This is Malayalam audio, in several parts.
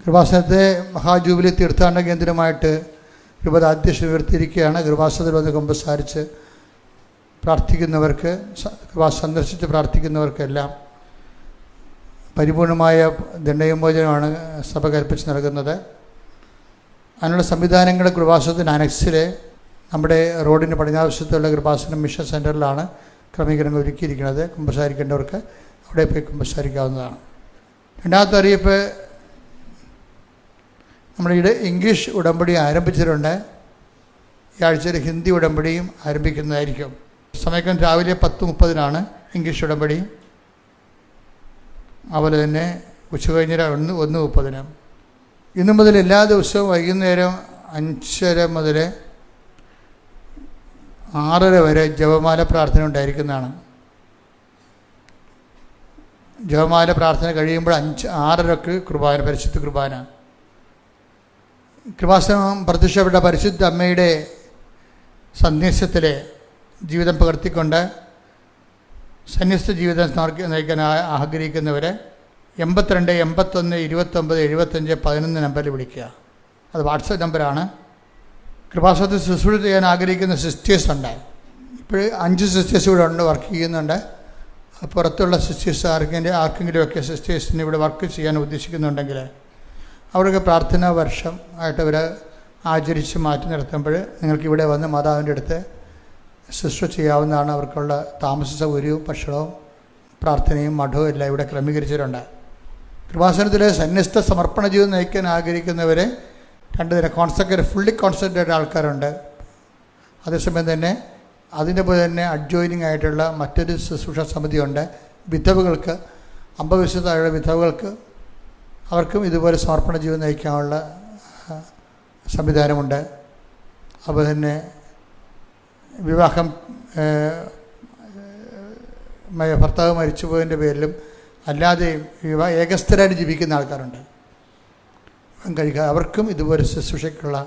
കൃപാസനത്തെ മഹാജൂബിലി തീർത്ഥാടന കേന്ദ്രമായിട്ട് രൂപത അധ്യക്ഷൻ ഉയർത്തിയിരിക്കുകയാണ്. കൃപാസനത്തിൽ വന്ന് കുമ്പസാരിച്ച് പ്രാർത്ഥിക്കുന്നവർക്ക്, സന്ദർശിച്ച് പ്രാർത്ഥിക്കുന്നവർക്കെല്ലാം പരിപൂർണമായ ദണ്ഡവിമോചനമാണ് സഭ കൽപ്പിച്ച് നൽകുന്നത്. അതിനുള്ള സംവിധാനങ്ങൾ കൃപാസനത്തിന് അനക്സിലെ നമ്മുടെ റോഡിന് പടിഞ്ഞാറുവശത്തുള്ള കൃപാസനം മിഷൻ സെൻറ്ററിലാണ് ക്രമീകരണങ്ങൾ ഒരുക്കിയിരിക്കുന്നത്. കുമ്പസാരിക്കേണ്ടവർക്ക് അവിടെ പോയി കുമ്പസാരിക്കാവുന്നതാണ്. രണ്ടാമത്തെ അറിയിപ്പ്, നമ്മുടെ ഇംഗ്ലീഷ് ഉടമ്പടി ആരംഭിച്ചിട്ടുണ്ട്. ഈ ആഴ്ചയിൽ ഹിന്ദി ഉടമ്പടിയും ആരംഭിക്കുന്നതായിരിക്കും. സമയം രാവിലെ 10:30 ഇംഗ്ലീഷ് ഉടമ്പടി. അതുപോലെ തന്നെ ഉച്ചകഴിഞ്ഞ് 1:30. ഇന്നു മുതൽ എല്ലാ ദിവസവും വൈകുന്നേരം 5:30 മുതൽ 6:30 വരെ ജപമാല പ്രാർത്ഥന ഉണ്ടായിരിക്കുന്നതാണ്. ജപമാല പ്രാർത്ഥന കഴിയുമ്പോൾ 6:30 കുർബാന, പരിശുദ്ധ കുർബാന. കൃപാസനം പ്രത്യക്ഷപ്പെട്ട പരിശുദ്ധ അമ്മയുടെ സന്യാസത്തിലെ ജീവിതം പകർത്തിക്കൊണ്ട് സന്യസ്ത ജീവിതം നയിക്കാൻ ആഗ്രഹിക്കുന്നവരെ 82 81 29 75 11 നമ്പറിൽ വിളിക്കുക. അത് വാട്സപ്പ് നമ്പറാണ്. കൃപാസനത്തിൽ ശുശ്രൂഷ ചെയ്യാൻ ആഗ്രഹിക്കുന്ന സിസ്റ്റേഴ്സ് ഉണ്ട്. ഇപ്പോൾ 5 സിസ്റ്റേഴ്സ് ഇവിടെ ഉണ്ട്, വർക്ക് ചെയ്യുന്നുണ്ട്. പുറത്തുള്ള സിസ്റ്റേഴ്സ് ആർക്കെങ്കിലുമൊക്കെ സിസ്റ്റേഴ്സിന് ഇവിടെ വർക്ക് ചെയ്യാൻ ഉദ്ദേശിക്കുന്നുണ്ടെങ്കിൽ അവർക്ക് പ്രാർത്ഥനാ വർഷം ആയിട്ട് അവർ ആചരിച്ച് മാറ്റി നിർത്തുമ്പോൾ നിങ്ങൾക്ക് ഇവിടെ വന്ന് മാതാവിൻ്റെ അടുത്ത് ശുശ്രൂഷ ചെയ്യാവുന്നതാണ്. അവർക്കുള്ള താമസ സൗകര്യവും ഭക്ഷണവും പ്രാർത്ഥനയും മഠവും എല്ലാം ഇവിടെ ക്രമീകരിച്ചിട്ടുണ്ട്. കൃപാസനത്തിലെ സന്യസ്ത സമർപ്പണ ജീവിതം നയിക്കാൻ ആഗ്രഹിക്കുന്നവരെ 2 ദിനം ഫുള്ളി കോൺസെൻട്രേറ്റ് ആൾക്കാരുണ്ട്. അതേസമയം തന്നെ അതിൻ്റെ പോലെ തന്നെ അഡ്ജോയിനിങ് ആയിട്ടുള്ള മറ്റൊരു ശുശ്രൂഷ സമിതിയുണ്ട്. വിധവകൾക്ക് 50 വയസ്സിൽ താഴെ വിധവകൾക്ക് അവർക്കും ഇതുപോലെ സമർപ്പണ ജീവിതം നയിക്കാനുള്ള സംവിധാനമുണ്ട്. അതുപോലെ തന്നെ വിവാഹം ഭർത്താവ് മരിച്ചുപോയതിൻ്റെ പേരിലും അല്ലാതെയും ഏകസ്ഥരായിട്ട് ജീവിക്കുന്ന ആൾക്കാരുണ്ട്. കഴിക്കുക അവർക്കും ഇതുപോലെ ശുശ്രൂഷയ്ക്കുള്ള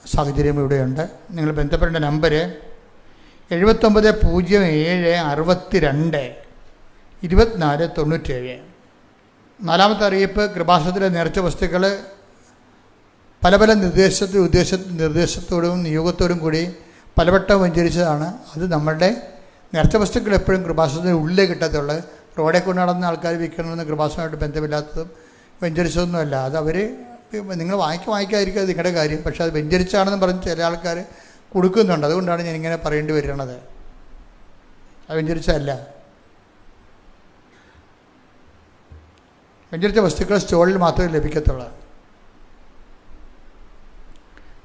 സാഹചര്യം ഇവിടെയുണ്ട്. നിങ്ങൾ ബന്ധപ്പെടേണ്ട നമ്പർ 7907622497. നാലാമത്തെ അറിയിപ്പ്, കൃപാസനത്തിലെ നേർച്ച വസ്തുക്കൾ പല പല നിർദ്ദേശത്തോടും നിയോഗത്തോടും കൂടി പലവട്ടം വ്യഞ്ചരിച്ചതാണ്. അത് നമ്മളുടെ നേർച്ച വസ്തുക്കൾ എപ്പോഴും കൃപാസനത്തിന് ഉള്ളിലേ കിട്ടത്തുള്ളൂ. റോഡെ കൊണ്ട് നടന്ന ആൾക്കാർ വിൽക്കണമെന്ന് കൃപാസനമായിട്ട് ബന്ധമില്ലാത്തതും വ്യഞ്ചരിച്ചതൊന്നുമല്ല. അത് അവർ നിങ്ങൾ വാങ്ങിക്കാതിരിക്കുക, അത് നിങ്ങളുടെ കാര്യം. പക്ഷേ അത് വ്യഞ്ചരിച്ചാണെന്ന് പറഞ്ഞ് ചില ആൾക്കാർ കൊടുക്കുന്നുണ്ട്. അതുകൊണ്ടാണ് ഞാനിങ്ങനെ പറയേണ്ടി വരുന്നത്. അത് വ്യഞ്ചരിച്ചല്ല. വ്യഞ്ചരിച്ച വസ്തുക്കൾ സ്റ്റോളിൽ മാത്രമേ ലഭിക്കത്തുള്ളൂ.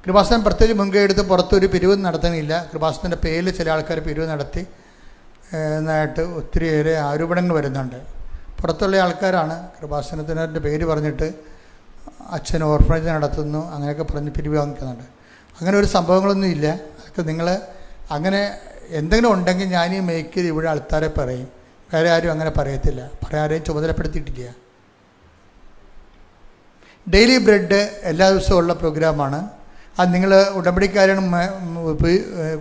കൃപാസനം പ്രത്യേകിച്ച് മുൻകൈ എടുത്ത് പുറത്തൊരു പിരിവ് നടത്താനില്ല. കൃപാസനത്തിൻ്റെ പേരിൽ ചില ആൾക്കാർ പിരിവ് നടത്തി എന്നായിട്ട് ഒത്തിരിയേറെ ആരോപണങ്ങൾ വരുന്നുണ്ട്. പുറത്തുള്ള ആൾക്കാരാണ് കൃപാസനത്തിൻ്റെ പേര് പറഞ്ഞിട്ട് അച്ഛൻ ഓർഫനേജ് നടത്തുന്നു അങ്ങനെയൊക്കെ പറഞ്ഞ് പിരിവ് വാങ്ങിക്കുന്നുണ്ട്. അങ്ങനെ ഒരു സംഭവങ്ങളൊന്നും ഇല്ല. അതൊക്കെ നിങ്ങൾ അങ്ങനെ എന്തെങ്കിലും ഉണ്ടെങ്കിൽ ഞാൻ ഈ മേക്കിൽ ഇവിടെ ആൾക്കാരെ പറയും. വേറെ ആരും അങ്ങനെ പറയത്തില്ല. ആരെയും ചുമതലപ്പെടുത്തിയിട്ടില്ല. ഡെയിലി ബ്രെഡ് എല്ലാ ദിവസവും ഉള്ള പ്രോഗ്രാമാണ്. അത് നിങ്ങൾ ഉടമ്പടിക്കാരാണ്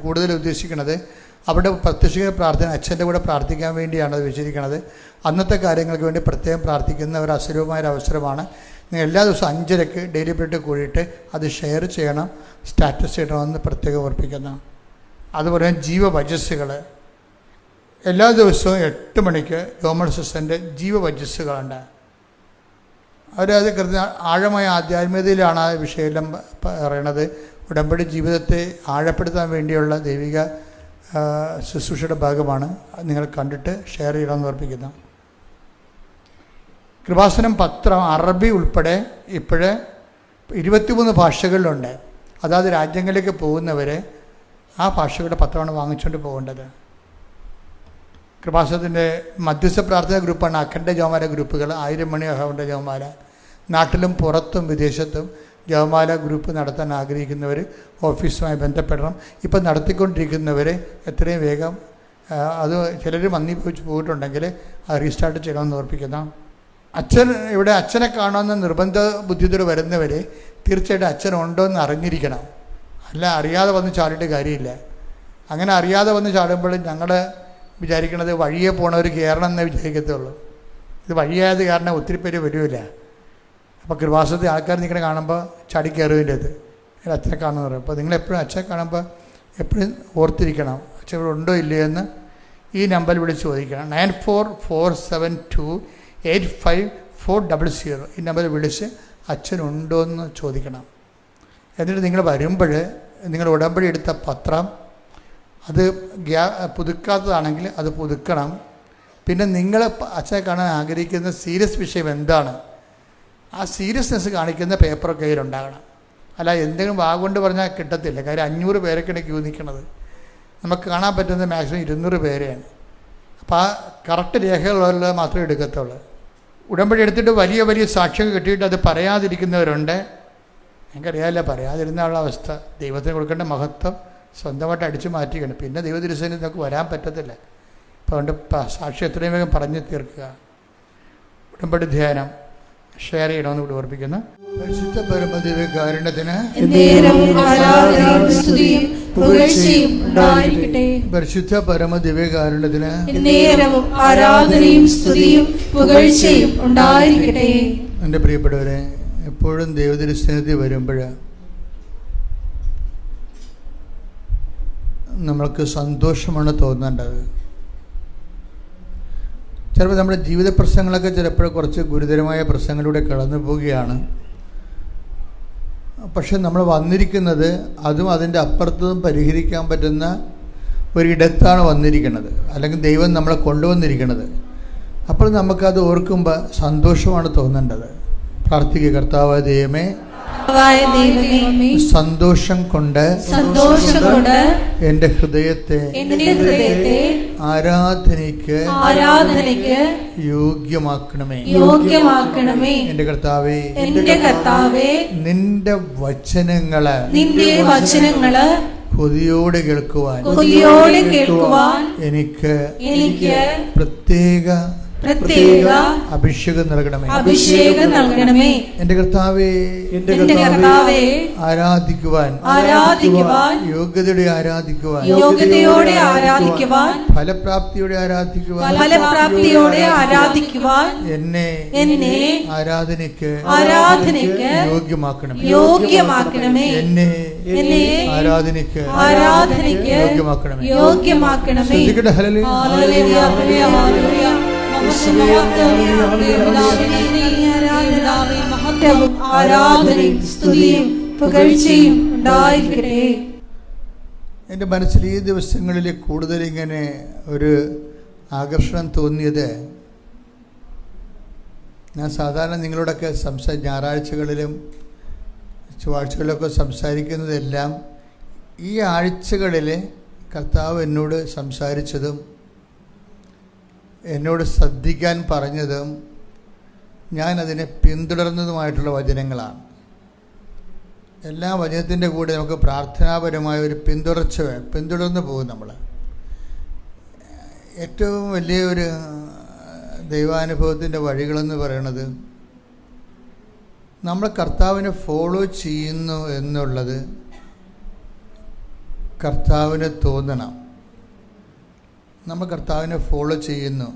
കൂടുതൽ ഉദ്ദേശിക്കുന്നത്. അവിടെ പ്രത്യക്ഷിക പ്രാർത്ഥന അച്ഛൻ്റെ കൂടെ പ്രാർത്ഥിക്കാൻ വേണ്ടിയാണ് അത് വെച്ചിരിക്കുന്നത്. അന്നത്തെ കാര്യങ്ങൾക്ക് വേണ്ടി പ്രത്യേകം പ്രാർത്ഥിക്കുന്ന ഒരു അസുലഭമായൊരവസരമാണ്. നിങ്ങൾ എല്ലാ ദിവസവും 5:30 ഡെയിലി ബ്രെഡ് കൂടിയിട്ട് അത് ഷെയർ ചെയ്യണം, സ്റ്റാറ്റസ് ചെയ്യണമെന്ന് പ്രത്യേകം ഓർപ്പിക്കുന്നു. അതുപോലെ ജീവവചസ്സുകൾ എല്ലാ ദിവസവും 8 മണിക്ക് ഗവൺമെൻറ് സിസ്റ്റൻ്റെ ജീവവചസ്സുകളുണ്ട്. അവരത് ആഴമായ ആധ്യാത്മികതയിലാണ് ആ വിഷയമെല്ലാം പറയണത്. ഉടമ്പടി ജീവിതത്തെ ആഴപ്പെടുത്താൻ വേണ്ടിയുള്ള ദൈവിക ശുശ്രൂഷയുടെ ഭാഗമാണ്. നിങ്ങൾ കണ്ടിട്ട് ഷെയർ ചെയ്യണമെന്ന് ഓർപ്പിക്കുന്നു. കൃപാസനം പത്രം അറബി ഉൾപ്പെടെ ഇപ്പോഴേ 23 ഭാഷകളിലുണ്ട്. അതായത് രാജ്യങ്ങളിലേക്ക് പോകുന്നവരെ ആ ഭാഷകളുടെ പത്രമാണ് വാങ്ങിച്ചുകൊണ്ട് പോകേണ്ടത്. കൃപാസനത്തിൻ്റെ മധ്യസ്ഥ പ്രാർത്ഥന ഗ്രൂപ്പാണ് അഖണ്ഡ ജപമാല ഗ്രൂപ്പുകൾ. 1000 മണി അഖണ്ഡ ജപമാല. നാട്ടിലും പുറത്തും വിദേശത്തും ജപമാല ഗ്രൂപ്പ് നടത്താൻ ആഗ്രഹിക്കുന്നവർ ഓഫീസുമായി ബന്ധപ്പെടണം. ഇപ്പം നടത്തിക്കൊണ്ടിരിക്കുന്നവർ എത്രയും വേഗം അത് ചിലർ പോയിട്ടുണ്ടെങ്കിൽ അത് റീസ്റ്റാർട്ട് ചെയ്യണമെന്ന് ഓർപ്പിക്കുന്നു. അച്ഛനെ കാണുമെന്ന് നിർബന്ധ ബുദ്ധിയോടെ വരുന്നവർ തീർച്ചയായിട്ടും അച്ഛനുണ്ടോ എന്ന് അറിഞ്ഞിരിക്കണം. അല്ല അറിയാതെ വന്ന് ചാടിയിട്ട് കാര്യമില്ല. അങ്ങനെ അറിയാതെ വന്ന് ചാടുമ്പോൾ ഞങ്ങൾ വിചാരിക്കണത് വഴിയെ പോണവർ കയറണം എന്നേ വിചാരിക്കത്തുള്ളൂ. ഇത് വഴിയായത് കാരണം ഒത്തിരി പേര് വരില്ല. അപ്പോൾ കൃപാസനത്തിൽ ആൾക്കാർ നിങ്ങളെ കാണുമ്പോൾ ചാടി കയറുവിൻ്റെ അത് എൻ്റെ അച്ഛനെ കാണുമെന്ന് പറയും. അപ്പോൾ നിങ്ങളെപ്പോഴും അച്ഛനെ കാണുമ്പോൾ എപ്പോഴും ഓർത്തിരിക്കണം അച്ഛൻ ഇവിടെ ഉണ്ടോ ഇല്ലയോ എന്ന് ഈ നമ്പറിൽ വിളിച്ച് ചോദിക്കണം. 9447285400 ഈ നമ്പറിൽ വിളിച്ച് അച്ഛനുണ്ടോ എന്ന് ചോദിക്കണം. എന്നിട്ട് നിങ്ങൾ വരുമ്പോൾ നിങ്ങൾ ഉടമ്പടി എടുത്ത പത്രം അത് പുതുക്കാത്തതാണെങ്കിൽ അത് പുതുക്കണം. പിന്നെ നിങ്ങൾ അച്ഛനെ കാണാൻ ആഗ്രഹിക്കുന്ന സീരിയസ് വിഷയം എന്താണ്, ആ സീരിയസ്നെസ് കാണിക്കുന്ന പേപ്പർ കയ്യിലുണ്ടാകണം. അല്ല എന്തെങ്കിലും വാഗൊണ്ട് പറഞ്ഞാൽ കിട്ടത്തില്ല. കാര്യം 500 പേരൊക്കെയാണ് ക്യൂ നിൽക്കുന്നത്. നമുക്ക് കാണാൻ പറ്റുന്നത് മാക്സിമം 200 പേരെയാണ്. അപ്പോൾ ആ കറക്റ്റ് രേഖകളുള്ളത് മാത്രമേ എടുക്കത്തുള്ളൂ. ഉടമ്പടി എടുത്തിട്ട് വലിയ വലിയ സാക്ഷ്യം കിട്ടിയിട്ട് അത് പറയാതിരിക്കുന്നവരുണ്ട്. എനിക്കറിയാമല്ല പറയാതിരുന്നുള്ള അവസ്ഥ. ദൈവത്തിന് കൊടുക്കേണ്ട മഹത്വം സ്വന്തമായിട്ട് അടിച്ചു മാറ്റിക്കണം. പിന്നെ ദൈവതിരുസേന നമുക്ക് വരാൻ പറ്റത്തില്ല. അപ്പോൾ അതുകൊണ്ട് സാക്ഷി എത്രയും വേഗം പറഞ്ഞു തീർക്കുക. ഉടമ്പടി ധ്യാനം ഷെയർ ചെയ്യണമെന്ന് കൂടി ഓർപ്പിക്കുന്നു. പരിശുദ്ധ പരമദിവ്യകാരുണ്യത്തിന് പരിശുദ്ധ പരമദിവ്യകാരുണ്യത്തിന് ആരാധനയും സ്തുതിയും പുകഴ്ചയും ഉണ്ടായിരിക്കട്ടെ. എൻ്റെ പ്രിയപ്പെട്ടവരെ, എപ്പോഴും ദൈവതിരുസന്നിധി വരുമ്പോൾ നമ്മൾക്ക് സന്തോഷമാണ് തോന്നേണ്ടത്. ചിലപ്പോൾ നമ്മുടെ ജീവിത പ്രശ്നങ്ങളൊക്കെ ചിലപ്പോൾ കുറച്ച് ഗുരുതരമായ പ്രശ്നങ്ങളിലൂടെ കടന്നു പോവുകയാണ്. പക്ഷെ നമ്മൾ വന്നിരിക്കുന്നത് അതും അതിൻ്റെ അപ്പുറത്തും പരിഹരിക്കാൻ പറ്റുന്ന ഒരിടത്താണ് വന്നിരിക്കുന്നത്, അല്ലെങ്കിൽ ദൈവം നമ്മളെ കൊണ്ടുവന്നിരിക്കുന്നത്. അപ്പോൾ നമുക്കത് ഓർക്കുമ്പോൾ സന്തോഷമാണ് തോന്നേണ്ടത്. പ്രാർത്ഥിക്കുക. കർത്താവായ ദൈവമേ, സന്തോഷം കൊണ്ട് എൻ്റെ ഹൃദയത്തെ ആരാധനയ്ക്ക് യോഗ്യമാക്കണമേ. എൻ്റെ കർത്താവേ, നിന്റെ വചനങ്ങള് കൊതിയോടെ കേൾക്കുവാൻ എനിക്ക് പ്രത്യേക അഭിഷേകം നൽകണമേ. എൻ്റെ കർത്താവേ, ആരാധിക്കുവാൻ യോഗ്യതയോടെ ആരാധിക്കുവാൻ ഫലപ്രാപ്തിയോടെ ആരാധിക്കുവാൻ എന്നെ ആരാധനയ്ക്ക് യോഗ്യമാക്കണമേ. എന്നെ ആരാധനയ്ക്ക് യോഗ്യമാക്കണമേ. ശ്രദ്ധിക്കട്ടെ. ഹല്ലേലൂയ. എൻ്റെ മനസ്സിൽ ഈ ദിവസങ്ങളിൽ കൂടുതൽ ഇങ്ങനെ ഒരു ആകർഷണം തോന്നിയത്, ഞാൻ സാധാരണ നിങ്ങളോടൊക്കെ ഞായറാഴ്ചകളിലും ചൊവ്വാഴ്ചകളിലൊക്കെ സംസാരിക്കുന്നതെല്ലാം ഈ ആഴ്ചകളിൽ കർത്താവ് എന്നോട് സംസാരിച്ചതും എന്നോട് ശ്രദ്ധിക്കാൻ പറഞ്ഞതും ഞാനതിനെ പിന്തുടർന്നതുമായിട്ടുള്ള വചനങ്ങളാണ്. എല്ലാ വചനത്തിൻ്റെ കൂടെ നമുക്ക് പ്രാർത്ഥനാപരമായ ഒരു പിന്തുടർന്ന് പോകും. നമ്മൾ ഏറ്റവും വലിയൊരു ദൈവാനുഭവത്തിൻ്റെ വഴികളെന്ന് പറയുന്നത് നമ്മൾ കർത്താവിനെ ഫോളോ ചെയ്യുന്നു എന്നുള്ളത് കർത്താവിന് തോന്നണം. നമ്മൾ കർത്താവിനെ ഫോളോ ചെയ്യുന്നു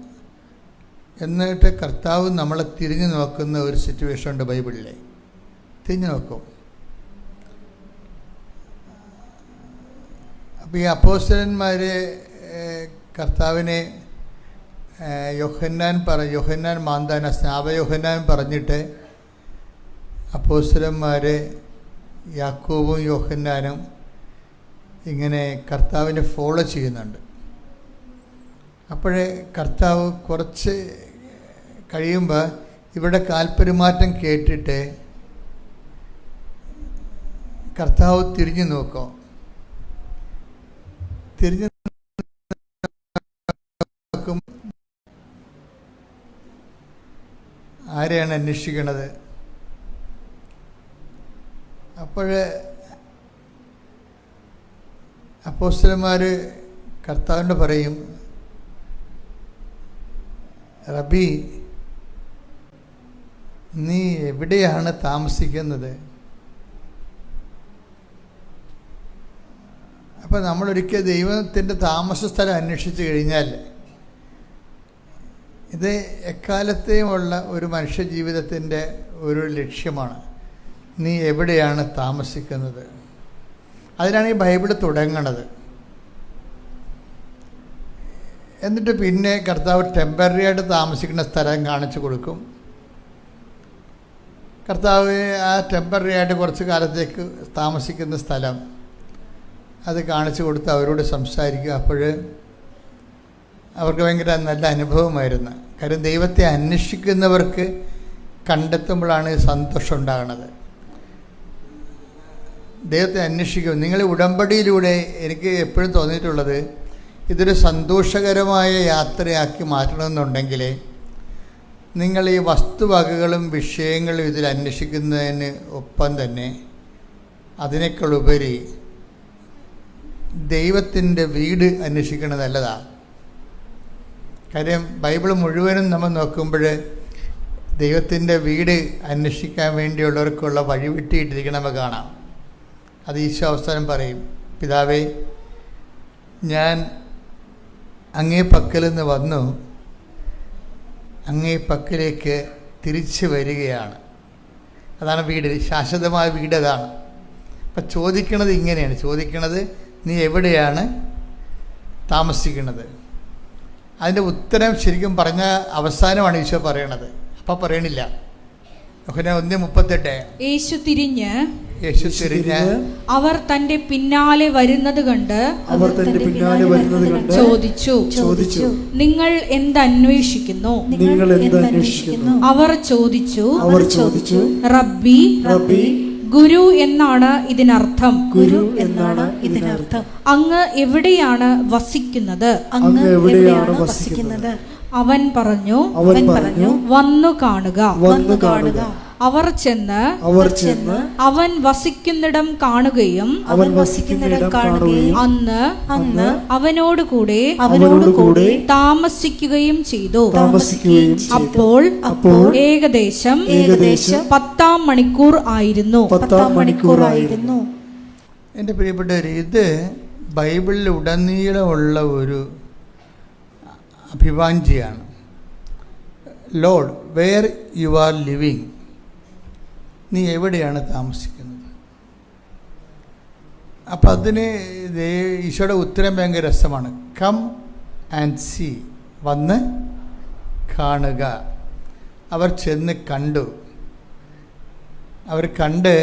എന്നിട്ട് കർത്താവ് നമ്മളെ തിരിഞ്ഞു നോക്കുന്ന ഒരു സിറ്റുവേഷൻ ഉണ്ട് ബൈബിളിലെ. തിരിഞ്ഞു നോക്കും. അപ്പോൾ ഈ അപ്പോസ്തലന്മാർ കർത്താവിനെ യോഹന്നാൻ മാന്താന സ്നാപയോഹന്നാൻ പറഞ്ഞിട്ട് അപ്പോസ്തലന്മാർ യാക്കോബും യോഹന്നാനും ഇങ്ങനെ കർത്താവിനെ ഫോളോ ചെയ്യുന്നുണ്ട്. അപ്പോഴേ കർത്താവ് കുറച്ച് കഴിയുമ്പോൾ ഇവിടെ കാൽപെരുമാറ്റം കേട്ടിട്ട് കർത്താവ് തിരിഞ്ഞു നോക്കും. തിരിഞ്ഞു നോക്കും. ആരെയാണ് അന്വേഷിക്കണത്? അപ്പോഴേ അപ്പോസ്തലന്മാർ കർത്താവിനോട് പറയും, റബി, നീ എവിടെയാണ് താമസിക്കുന്നത്? അപ്പോൾ നമ്മളൊരിക്കൽ ദൈവത്തിൻ്റെ താമസ സ്ഥലം അന്വേഷിച്ച് കഴിഞ്ഞാൽ ഇത് എക്കാലത്തെയുമുള്ള ഒരു മനുഷ്യ ജീവിതത്തിൻ്റെ ഒരു ലക്ഷ്യമാണ്. നീ എവിടെയാണ് താമസിക്കുന്നത്? അതിനാണ് ഈ ബൈബിൾ തുടങ്ങണത്. എന്നിട്ട് പിന്നെ കർത്താവ് ടെമ്പററി ആയിട്ട് താമസിക്കുന്ന സ്ഥലം കാണിച്ചു കൊടുക്കും. കർത്താവ് ആ ടെമ്പററി ആയിട്ട് കുറച്ച് കാലത്തേക്ക് താമസിക്കുന്ന സ്ഥലം അത് കാണിച്ചു കൊടുത്ത് അവരോട് സംസാരിക്കുക. അപ്പോൾ അവർക്ക് ഭയങ്കര നല്ല അനുഭവമായിരുന്നു. കാര്യം ദൈവത്തെ അന്വേഷിക്കുന്നവർക്ക് കണ്ടെത്തുമ്പോഴാണ് സന്തോഷം ഉണ്ടാകുന്നത്. ദൈവത്തെ അന്വേഷിക്കും. നിങ്ങൾ ഉടമ്പടിയിലൂടെ എനിക്ക് എപ്പോഴും തോന്നിയിട്ടുള്ളത്, ഇതൊരു സന്തോഷകരമായ യാത്രയാക്കി മാറ്റണമെന്നുണ്ടെങ്കിൽ നിങ്ങൾ ഈ വസ്തുവകകളും വിഷയങ്ങളും ഇതിൽ അന്വേഷിക്കുന്നതിന് ഒപ്പം തന്നെ അതിനേക്കാളുപരി ദൈവത്തിൻ്റെ വീട് അന്വേഷിക്കുന്നത് നല്ലതാണ്. കാര്യം ബൈബിൾ മുഴുവനും നമ്മൾ നോക്കുമ്പോൾ ദൈവത്തിൻ്റെ വീട് അന്വേഷിക്കാൻ വേണ്ടിയുള്ളവർക്കുള്ള വഴിവിട്ടിട്ടിരിക്കണമെന്ന് കാണാം. അത് ഈശോ അവസാനം പറയും, പിതാവേ, ഞാൻ അങ്ങേ പക്കൽ നിന്ന് വന്നു, അങ്ങേ പക്കലേക്ക് തിരിച്ചു വരികയാണ്. അതാണ് വീട്, ശാശ്വതമായ വീട് അതാണ്. അപ്പം ചോദിക്കണത് ഇങ്ങനെയാണ് ചോദിക്കണത്, നീ എവിടെയാണ് താമസിക്കുന്നത്? അതിൻ്റെ ഉത്തരം ശരിക്കും പറഞ്ഞ അവസാനമാണ് ഈശോ പറയണത്. അപ്പം പറയണില്ല. 1:38 യേശു തിരിഞ്ഞ് അവർ തന്റെ പിന്നാലെ വരുന്നത് കണ്ട് ചോദിച്ചു, നിങ്ങൾ എന്തന്വേഷിക്കുന്നു? അവർ ചോദിച്ചു, റബ്ബി, ഗുരു എന്നാണ് ഇതിനർത്ഥം. അങ്ങ് എവിടെയാണ് വസിക്കുന്നത്? അവൻ പറഞ്ഞു, വന്നു കാണുക. അവർ ചെന്ന് അവൻ വസിക്കുന്നിടം കാണുകയും അന്ന് അവനോടുകൂടെ താമസിക്കുകയും ചെയ്തു. അപ്പോൾ ഏകദേശം 10-ാം മണിക്കൂർ ആയിരുന്നു. എൻ്റെ പ്രിയപ്പെട്ടവർ, ഇത് ബൈബിളിൽ ഉടനീളമുള്ള ഒരു അഭിവാഞ്ചിയാണ്. Lord, where you are living? നീ എവിടെയാണ് താമസിക്കുന്നത്? അപ്പം അതിന് ഈശോയുടെ ഉത്തരം ഭയങ്കര രസമാണ്. കം ആൻഡ് സീ, വന്ന് കാണുക. അവർ ചെന്ന് കണ്ടു. അവർ കണ്ട്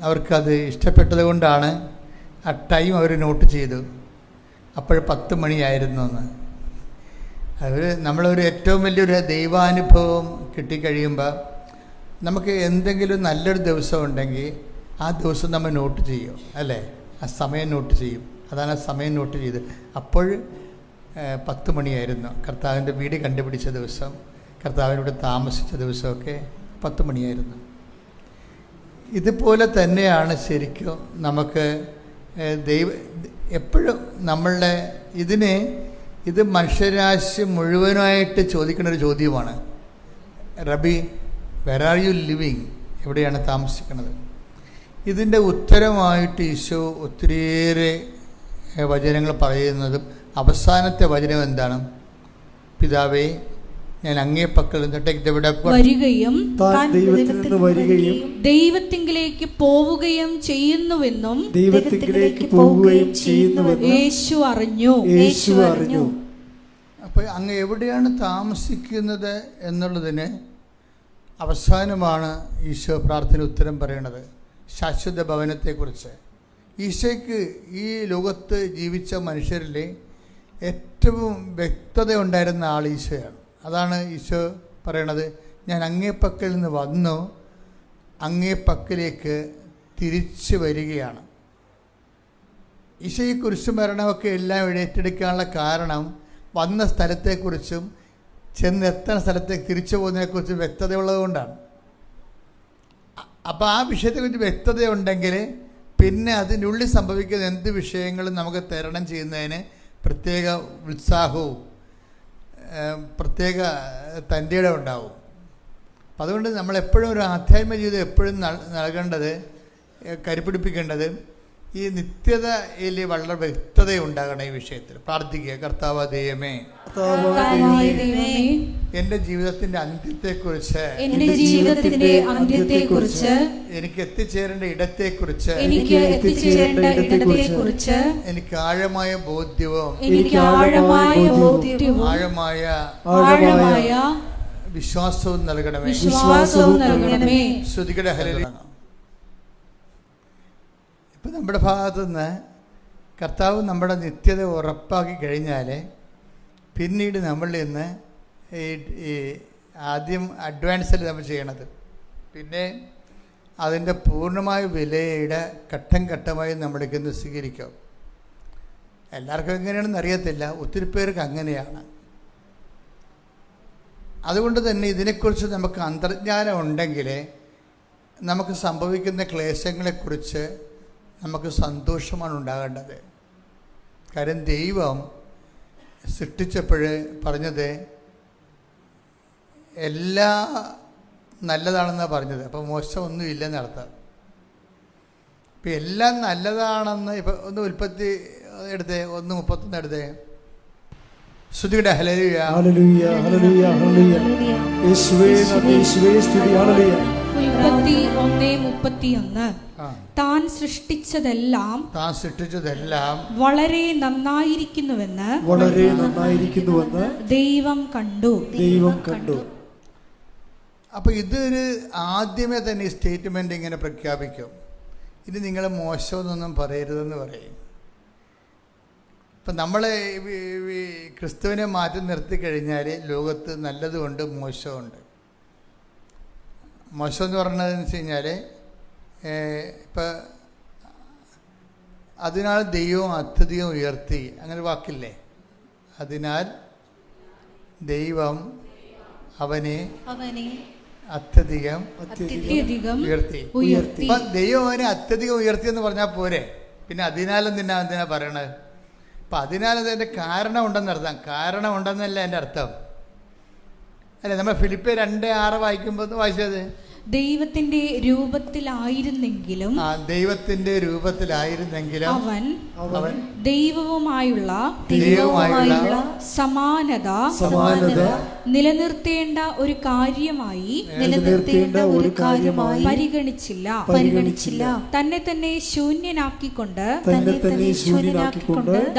അവർക്കത് ഇഷ്ടപ്പെട്ടത് കൊണ്ടാണ് ആ ടൈം അവർ നോട്ട് ചെയ്തു. അപ്പോൾ 10 മണിയായിരുന്നു എന്ന്. നമ്മളൊരു ഏറ്റവും വലിയൊരു ദൈവാനുഭവം കിട്ടിക്കഴിയുമ്പോൾ നമുക്ക് എന്തെങ്കിലും നല്ലൊരു ദിവസം ഉണ്ടെങ്കിൽ ആ ദിവസം നമ്മൾ നോട്ട് ചെയ്യും, അല്ലേ? ആ സമയം നോട്ട് ചെയ്യും. അതാണ് ആ സമയം നോട്ട് ചെയ്ത്. അപ്പോൾ 10 മണിയായിരുന്നു. കർത്താവിൻ്റെ വീട് കണ്ടുപിടിച്ച ദിവസം, കർത്താവിനോട് താമസിച്ച ദിവസമൊക്കെ 10 മണിയായിരുന്നു. ഇതുപോലെ തന്നെയാണ് ശരിക്കും നമുക്ക് എപ്പോഴും നമ്മളുടെ ഇത് മനുഷ്യരാശി മുഴുവനായിട്ട് ചോദിക്കുന്ന ഒരു ചോദ്യമാണ്. റബി, വെർ ആർ യു ലിവിങ്? എവിടെയാണ് താമസിക്കുന്നത്? ഇതിൻ്റെ ഉത്തരമായിട്ട് ഈശോ ഒത്തിരിയേറെ വചനങ്ങൾ പറയുന്നതും അവസാനത്തെ വചനം എന്താണ്? പിതാവേ, ഞാൻ അങ്ങേ പക്കൽ വരികയും ദൈവത്തിങ്കിലേക്ക് പോവുകയും ചെയ്യുന്നുവെന്നും യേശു അറിഞ്ഞു. അപ്പോൾ അങ്ങ് എവിടെയാണ് താമസിക്കുന്നത് എന്നുള്ളതിന് അവസാനമാണ് ഈശോ പ്രാർത്ഥന ഉത്തരം പറയണത്. ശാശ്വത ഭവനത്തെക്കുറിച്ച്. ഈശോയ്ക്ക് ഈ ലോകത്ത് ജീവിച്ച മനുഷ്യരിൽ ഏറ്റവും വ്യക്തത ഉണ്ടായിരുന്ന ആൾ ഈശോയാണ്. അതാണ് ഈശോ പറയണത്, ഞാൻ അങ്ങേ പക്കൽ നിന്ന് വന്നു, അങ്ങേ പക്കലേക്ക് തിരിച്ചു വരികയാണ്. ഈശോ ഈ കുരിശുമരണമൊക്കെ എല്ലാം ഏറ്റെടുക്കാനുള്ള കാരണം വന്ന സ്ഥലത്തെക്കുറിച്ചും ചെന്നെത്തുന്ന സ്ഥലത്തേക്ക് തിരിച്ചു പോകുന്നതിനെക്കുറിച്ച് വ്യക്തതയുള്ളത് കൊണ്ടാണ്. അപ്പോൾ ആ വിഷയത്തെക്കുറിച്ച് വ്യക്തതയുണ്ടെങ്കിൽ പിന്നെ അതിൻ്റെ ഉള്ളിൽ സംഭവിക്കുന്ന എന്ത് വിഷയങ്ങളും നമുക്ക് തരണം ചെയ്യുന്നതിന് പ്രത്യേക ഉത്സാഹവും പ്രത്യേക തൻ്റെ ഇടം ഉണ്ടാവും. അപ്പം അതുകൊണ്ട് നമ്മളെപ്പോഴും ഒരു ആധ്യാത്മിക ജീവിതം എപ്പോഴും നൽകേണ്ടത്, കരുപിടിപ്പിക്കേണ്ടത് ഈ നിത്യതയിൽ വളരെ വ്യക്തത ഉണ്ടാകണം. ഈ വിഷയത്തിൽ പ്രാർത്ഥിക്കുക, കർത്താവ് ദൈവമേ കർത്താവായ ദൈവമേ, എൻ്റെ ജീവിതത്തിൻ്റെ അന്ത്യത്തെക്കുറിച്ച്, എന്റെ ജീവിതത്തിന്റെ അന്ത്യത്തെക്കുറിച്ച്, എനിക്ക് എത്തിച്ചേരേണ്ട ഇടത്തെക്കുറിച്ച്, എനിക്ക് എത്തിച്ചേരേണ്ട ഇടത്തെക്കുറിച്ച് എനിക്ക് ആഴമായ ബോധ്യവും എനിക്ക് ആഴമായ ബോധ്യവും ആഴമായ വിശ്വാസവും നൽകണമേ. വിശ്വാസവും നൽകണമേ. ശ്രുതികടെ ഹല്ലേലൂയ. ഇപ്പം നമ്മുടെ ഭാഗത്തുനിന്ന് കർത്താവ് നമ്മുടെ നിത്യത ഉറപ്പാക്കി കഴിഞ്ഞാൽ പിന്നീട് നമ്മളിൽ നിന്ന് ഈ ആദ്യം അഡ്വാൻസിൽ നമ്മൾ ചെയ്യണത്, പിന്നെ അതിൻ്റെ പൂർണ്ണമായ വിലയുടെ ഘട്ടം ഘട്ടമായി നമ്മളിന്ന് സ്വീകരിക്കും. എല്ലാവർക്കും എങ്ങനെയാണെന്ന് അറിയത്തില്ല, ഒത്തിരി പേർക്ക് അങ്ങനെയാണ്. അതുകൊണ്ട് തന്നെ ഇതിനെക്കുറിച്ച് നമുക്ക് അന്തർജ്ഞാനം ഉണ്ടെങ്കിൽ നമുക്ക് സംഭവിക്കുന്ന ക്ലേശങ്ങളെക്കുറിച്ച് നമുക്ക് സന്തോഷമാണ് ഉണ്ടാകേണ്ടത്. കാര്യം ദൈവം സൃഷ്ടിച്ചപ്പോൾ പറഞ്ഞത് എല്ലാ നല്ലതാണെന്നാണ് പറഞ്ഞത്. അപ്പോൾ മോശമൊന്നും ഇല്ലെന്ന് അർത്ഥം. ഇപ്പം എല്ലാം നല്ലതാണെന്ന് ഇപ്പം ഒന്ന് ഉൽപ്പത്തി എടുത്തേ, 1:31 എടുത്തേ. സ്തുതിയുടെ ഹല്ലേലൂയ. Hallelujah hallelujah hallelujah. യേശുവേ നന്ദി, യേശുവേ സ്തുതി. ഹല്ലേലൂയ. ഉൽപ്പത്തി 1:31. താൻ സൃഷ്ടിച്ചതെല്ലാം വളരെ നന്നായിരിക്കുന്നുവെന്ന് ദൈവം കണ്ടു. അപ്പോൾ ഇതൊരു ആദ്യമേ തന്നെ ഈ സ്റ്റേറ്റ്മെൻ്റ് ഇങ്ങനെ പ്രഖ്യാപിക്കും, ഇനി നിങ്ങൾ മോശമെന്നൊന്നും പറയരുതെന്ന് പറയും. ഇപ്പം നമ്മൾ ക്രിസ്തുവിനെ മാറ്റി നിർത്തി കഴിഞ്ഞാൽ ലോകത്ത് നല്ലതുമുണ്ട് മോശമുണ്ട്. മോശം എന്ന് പറഞ്ഞതെന്ന് വെച്ച് കഴിഞ്ഞാൽ ഇപ്പം അതിനാൽ ദൈവം അത്യധികം ഉയർത്തി, അങ്ങനെ വാക്കില്ലേ? അതിനാൽ ദൈവം അവനെ അത്യധികം ഉയർത്തി. അപ്പം ദൈവം അവനെ അത്യധികം ഉയർത്തി എന്ന് പറഞ്ഞാൽ പോരെ, പിന്നെ എന്തിനാ പറയണത്? അപ്പം അതിൻ്റെ കാരണം ഉണ്ടെന്നർത്ഥം. കാരണം ഉണ്ടെന്നല്ല എൻ്റെ അർത്ഥം. അല്ലേ, നമ്മൾ ഫിലിപ്പിയർ 2:6 വായിക്കുമ്പോൾ വായിച്ചത് ദൈവത്തിന്റെ രൂപത്തിലായിരുന്നെങ്കിലും അവൻ ദൈവവുമായുള്ള സമാനത നിലനിർത്തേണ്ട ഒരു കാര്യമായി പരിഗണിച്ചില്ല. തന്നെ തന്നെ ശൂന്യനാക്കിക്കൊണ്ട്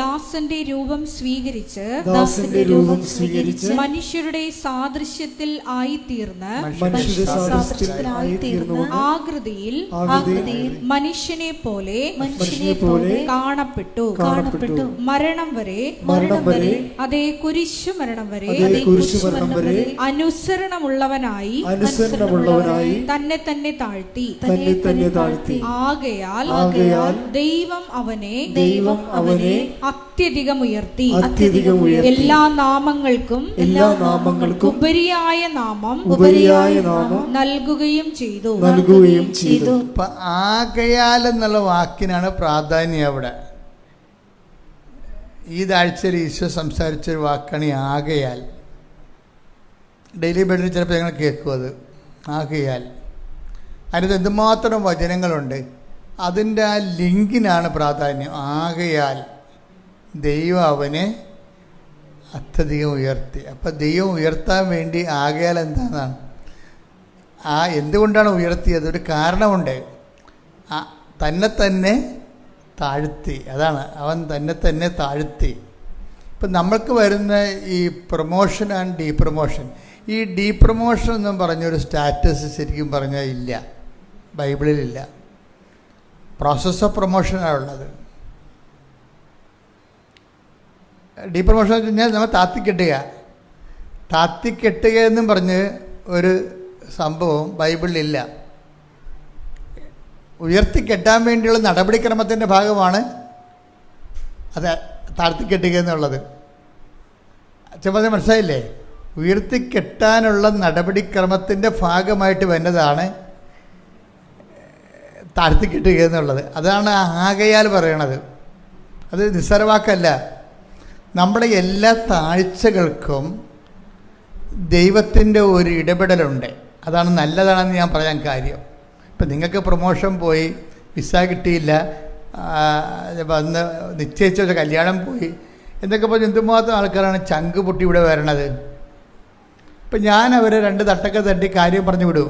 ദാസന്റെ രൂപം സ്വീകരിച്ച് മനുഷ്യരുടെ സാദൃശ്യത്തിൽ ആയിത്തീർന്ന് ആകൃതിയിൽ മനുഷ്യനെ പോലെ കാണപ്പെട്ടു. മരണം വരെ, അതേ കുരിശു മരണം വരെ അനുസരണമുള്ളവനായി തന്നെ തന്നെ താഴ്ത്തി. ആകയാൽ ദൈവം അവനെ അത്യധികം ഉയർത്തി എല്ലാ നാമങ്ങൾക്കും ഉപരിയായ നാമം നൽകുകയും ചെയ്തു. ഇപ്പൊ ആകയാൽ എന്നുള്ള വാക്കിനാണ് പ്രാധാന്യം അവിടെ. ഈ ആഴ്ചയിൽ ഈശോ സംസാരിച്ചൊരു വാക്കാണ് ഈ ആകയാൽ. ഡെയിലി ബെഡിൽ ചിലപ്പോൾ ഞങ്ങൾ കേൾക്കും അത്. ആകയാൽ അതിനകത്ത് എന്തുമാത്രം വചനങ്ങളുണ്ട്, അതിൻ്റെ ആ ലിങ്കിനാണ് പ്രാധാന്യം. ആകയാൽ ദൈവം അവനെ അത്യധികം ഉയർത്തി. അപ്പം ദൈവം ഉയർത്താൻ വേണ്ടി ആകയാൽ എന്താണെന്നാണ്, എന്തുകൊണ്ടാണ് ഉയർത്തിയത്? ഒരു കാരണമുണ്ട്. തന്നെ താഴ്ത്തി, അതാണ് അവൻ തന്നെ താഴ്ത്തി. ഇപ്പം നമ്മൾക്ക് വരുന്ന ഈ പ്രൊമോഷൻ ആൻഡ് ഡീപ്രൊമോഷൻ, ഈ ഡീപ്രൊമോഷൻ എന്നും പറഞ്ഞൊരു സ്റ്റാറ്റസ് ശരിക്കും പറഞ്ഞാൽ ഇല്ല, ബൈബിളിലില്ല. Process of പ്രൊമോഷനാണുള്ളത്. ഡീപ്രൊമോഷൻ എന്ന് വെച്ച് കഴിഞ്ഞാൽ നമ്മൾ താത്തിക്കെട്ടുക എന്നും പറഞ്ഞ് ഒരു സംഭവം ബൈബിളിലില്ല. ഉയർത്തിക്കെട്ടാൻ വേണ്ടിയുള്ള നടപടിക്രമത്തിൻ്റെ ഭാഗമാണ് അത് താഴ്ത്തിക്കെട്ടുക എന്നുള്ളത്. ചെറുപ്പം മനസ്സിലായില്ലേ? ഉയർത്തിക്കെട്ടാനുള്ള നടപടിക്രമത്തിൻ്റെ ഭാഗമായിട്ട് വരുന്നതാണ് താഴ്ത്തിക്കെട്ടുക എന്നുള്ളത്. അതാണ് ആകയാൽ പറയണത്. അത് നിസ്സാരവാക്കല്ല. നമ്മുടെ എല്ലാ താഴ്ചകൾക്കും ദൈവത്തിൻ്റെ ഒരു ഇടപെടലുണ്ട്. അതാണ് നല്ലതാണെന്ന് ഞാൻ പറയാൻ കാര്യം. ഇപ്പം നിങ്ങൾക്ക് പ്രൊമോഷൻ പോയി, വിസ കിട്ടിയില്ല, വന്ന് നിശ്ചയിച്ച കല്യാണം പോയി, എന്നൊക്കെ പറഞ്ഞ് എന്തുമാത്രം ആൾക്കാരാണ് ചങ്ക് പൊട്ടി ഇവിടെ വരണത്. ഇപ്പം ഞാൻ അവരെ 2 തട്ടൊക്കെ തട്ടി കാര്യം പറഞ്ഞു വിടും.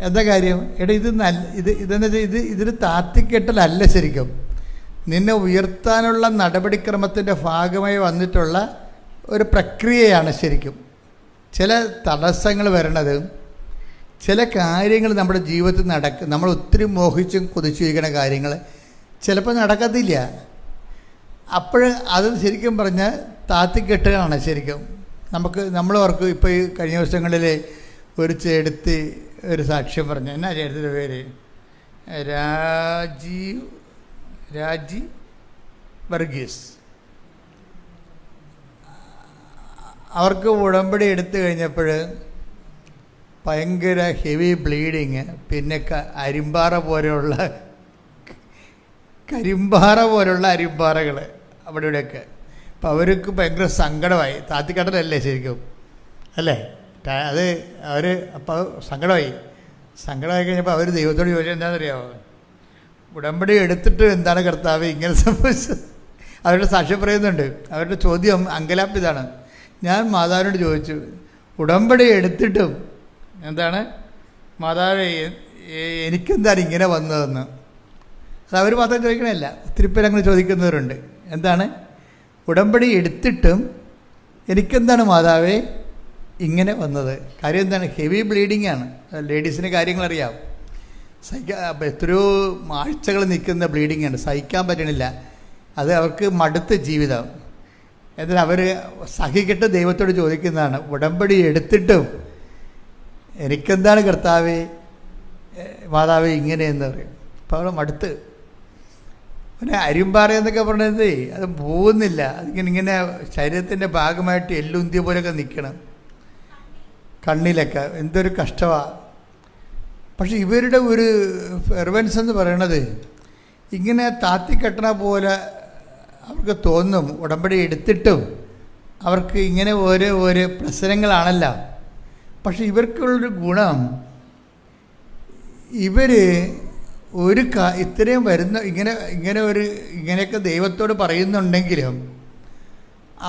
എന്താ കാര്യം? എടാ ഇത് ഇതെന്ന് വെച്ചാൽ ഇതിന് താത്തിക്കെട്ടലല്ല, ശരിക്കും നിന്നെ ഉയർത്താനുള്ള നടപടിക്രമത്തിൻ്റെ ഭാഗമായി വന്നിട്ടുള്ള ഒരു പ്രക്രിയയാണ്. ശരിക്കും ചില തടസ്സങ്ങൾ വരണത്, ചില കാര്യങ്ങൾ നമ്മുടെ ജീവിതത്തിൽ നമ്മൾ ഒത്തിരി മോഹിച്ചും കൊതിച്ചിരിക്കുന്ന കാര്യങ്ങൾ ചിലപ്പോൾ നടക്കത്തില്ല. അപ്പോൾ അത് ശരിക്കും പറഞ്ഞാൽ താത്തിക്കെട്ടുകളാണ്. ശരിക്കും നമ്മൾ ഓർക്കും. ഇപ്പോൾ ഈ കഴിഞ്ഞ ദിവസങ്ങളിൽ ഒരു ചേടത്തി ഒരു സാക്ഷ്യം പറഞ്ഞു. എന്നാ ചേടത്തിൻ്റെ പേര്? രാജി വർഗീസ്. അവർക്ക് ഉടമ്പടി എടുത്തു കഴിഞ്ഞപ്പോൾ ഭയങ്കര ഹെവി ബ്ലീഡിങ്, പിന്നെ കരിമ്പാറ പോലുള്ള അരിമ്പാറകൾ അവിടെ ഇവിടെയൊക്കെ. അപ്പോൾ അവർക്ക് ഭയങ്കര സങ്കടമായി. താത്തിക്കടലല്ലേ ശരിക്കും, അല്ലേ? അത് അപ്പോൾ സങ്കടമായി കഴിഞ്ഞപ്പോൾ അവർ ദൈവത്തോട് ചോദിച്ചാൽ എന്താണെന്നറിയാമോ? ഉടമ്പടി എടുത്തിട്ട് എന്താണ് കർത്താവ് ഇങ്ങനെ സംഭവിച്ചത്? അവരുടെ സാക്ഷ്യം പറയുന്നുണ്ട്. അവരുടെ ചോദ്യം അങ്കലാപ്പിതാണ്. ഞാൻ മാതാവിനോട് ചോദിച്ചു, ഉടമ്പടി എടുത്തിട്ടും എന്താണ് മാതാവ് എനിക്കെന്താണ് ഇങ്ങനെ വന്നതെന്ന്. അത് അവർ മാത്രം ചോദിക്കണമല്ല, ഒത്തിരി പേര് അങ്ങനെ ചോദിക്കുന്നവരുണ്ട്. എന്താണ് ഉടമ്പടി എടുത്തിട്ടും എനിക്കെന്താണ് മാതാവേ ഇങ്ങനെ വന്നത്? കാര്യം എന്താണ്? ഹെവി ബ്ലീഡിങ് ആണ്. ലേഡീസിന് കാര്യങ്ങളറിയാം. എത്രയോ ആഴ്ചകൾ നിൽക്കുന്ന ബ്ലീഡിങ് ആണ്, സഹിക്കാൻ പറ്റണില്ല. അത് അവർക്ക് മടുത്ത ജീവിതം. എന്നാൽ അവർ സഹിക്കിട്ട് ദൈവത്തോട് ചോദിക്കുന്നതാണ്, ഉടമ്പടി എടുത്തിട്ടും എനിക്കെന്താണ് കർത്താവേ മാതാവേ ഇങ്ങനെയെന്ന് പറയും. അപ്പോൾ അവൾ മടുത്ത്. പിന്നെ അരിമ്പാറ എന്നൊക്കെ പറഞ്ഞത് അത് പോകുന്നില്ല. അതിങ്ങനെ ശരീരത്തിൻ്റെ ഭാഗമായിട്ട് എല്ലുന്തിയ പോലെയൊക്കെ നിൽക്കണം, കണ്ണിലൊക്കെ. എന്തൊരു കഷ്ടമാണ്. പക്ഷെ ഇവരുടെ ഒരു ഫെർവൻസ് എന്ന് പറയണത് ഇങ്ങനെ താത്തിക്കെട്ടണ പോലെ അവർക്ക് തോന്നും. ഉടമ്പടി എടുത്തിട്ടും അവർക്ക് ഇങ്ങനെ ഓരോ പ്രശ്നങ്ങളാണല്ലോ. പക്ഷെ ഇവർക്കുള്ളൊരു ഗുണം, ഇവർ ഇത്രയും വരുന്ന ഇങ്ങനെയൊക്കെ ദൈവത്തോട് പറയുന്നുണ്ടെങ്കിലും